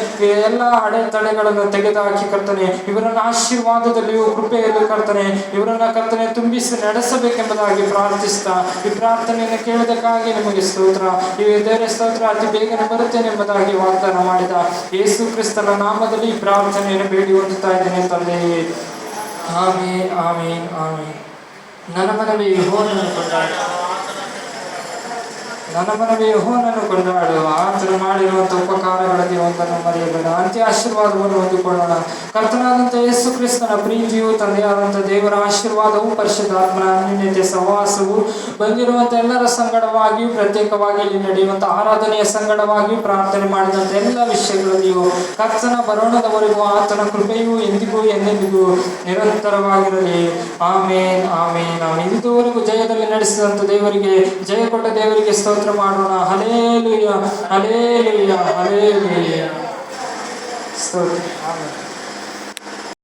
ಎಲ್ಲ ಅಡೆತಡೆಗಳನ್ನು ತೆಗೆದುಹಾಕಿ ಕರ್ತನೆ ಇವರನ್ನು ಆಶೀರ್ವಾದದಲ್ಲಿಯೂ ಕೃಪೆಯಲ್ಲೂ ಕರ್ತನೆ ಇವರನ್ನ ಕರ್ತನೆ ತುಂಬಿಸಿ ನಡೆಸಬೇಕೆಂಬುದಾಗಿ ಪ್ರಾರ್ಥಿಸ್ತಾ ಈ ಪ್ರಾರ್ಥನೆಯನ್ನು ಕೇಳಿದಕ್ಕಾಗಿ ನಿಮಗೆ ಸ್ತೋತ್ರ. ಈ ದೇವರ ಸ್ತೋತ್ರ ಅತಿ ಬೇಗನೆ ಬರುತ್ತೇನೆ ಎಂಬುದಾಗಿ ವಾಗ್ದಾನ ಮಾಡಿದ ಯೇಸು ಕ್ರಿಸ್ತನ ನಾಮದಲ್ಲಿ ಈ ಪ್ರಾರ್ಥನೆಯನ್ನು ಬೇಡಿ ಹೊಂದುತ್ತಾ ಇದ್ದೇನೆ ತಂದೆಯೇ. ಆಮೇನ್ ಆಮೇನ್ ಆಮೇನ್. ನನ್ನ ಮನವೇ ಯೆಹೋವನನ್ನು ಕೊಂಡಾಡು, ನನ್ನ ಮನವೇ ಯೆಹೋವನನ್ನು ಕೊಂಡಾಡು. ಆತನು ಮಾಡಿರುವಂಥ ಉಪಕಾರಗಳಲ್ಲಿ ಒಂದನ್ನು ಮರೆಯಬೇಡ. ಅಂತ್ಯ ಆಶೀರ್ವಾದವನ್ನು ಹೊಂದಿಕೊಳ್ಳೋಣ. ಕರ್ತನಾದಂಥ ಯೇಸು ಕ್ರಿಸ್ತನ ಪ್ರೀತಿಯು ತಂದೆಯಾದಂಥ ದೇವರ ಆಶೀರ್ವಾದವು ಪರಿಶುದ್ಧಾತ್ಮನ ಅನ್ಯೋನ್ಯತೆ ಸಹವಾಸವು ಬಂದಿರುವಂಥ ಎಲ್ಲರ ಸಂಗಡವಾಗಿಯೂ ಪ್ರತ್ಯೇಕವಾಗಿ ಇಲ್ಲಿ ನಡೆಯುವಂಥ ಆರಾಧನೆಯ ಸಂಗಡವಾಗಿಯೂ ಪ್ರಾರ್ಥನೆ ಮಾಡಿದಂಥ ಎಲ್ಲ ವಿಷಯಗಳಲ್ಲಿಯೂ ಕರ್ತನ ಬರೋಣದವರೆಗೂ ಆತನ ಕೃಪೆಯು ಎಂದಿಗೂ ಎಂದೆಂದಿಗೂ ನಿರಂತರವಾಗಿರಲಿ. ಆಮೇನ್ ಆಮೇನ್ ಆಮೇನ್. ಇದುವರೆಗೂ ಜಯದಲ್ಲಿ ನಡೆಸಿದಂಥ ದೇವರಿಗೆ ಜಯ ಕೊಟ್ಟ ದೇವರಿಗೆ ಸ್ತೋತ್ರ ಮಾಡೋಣ. ಹಲ್ಲೆಲೂಯಾ ಹಲ್ಲೆಲೂಯಾ ಹಲ್ಲೆಲೂಯಾ ಸ್ತೋತ್ರ. ಆಮೆನ್.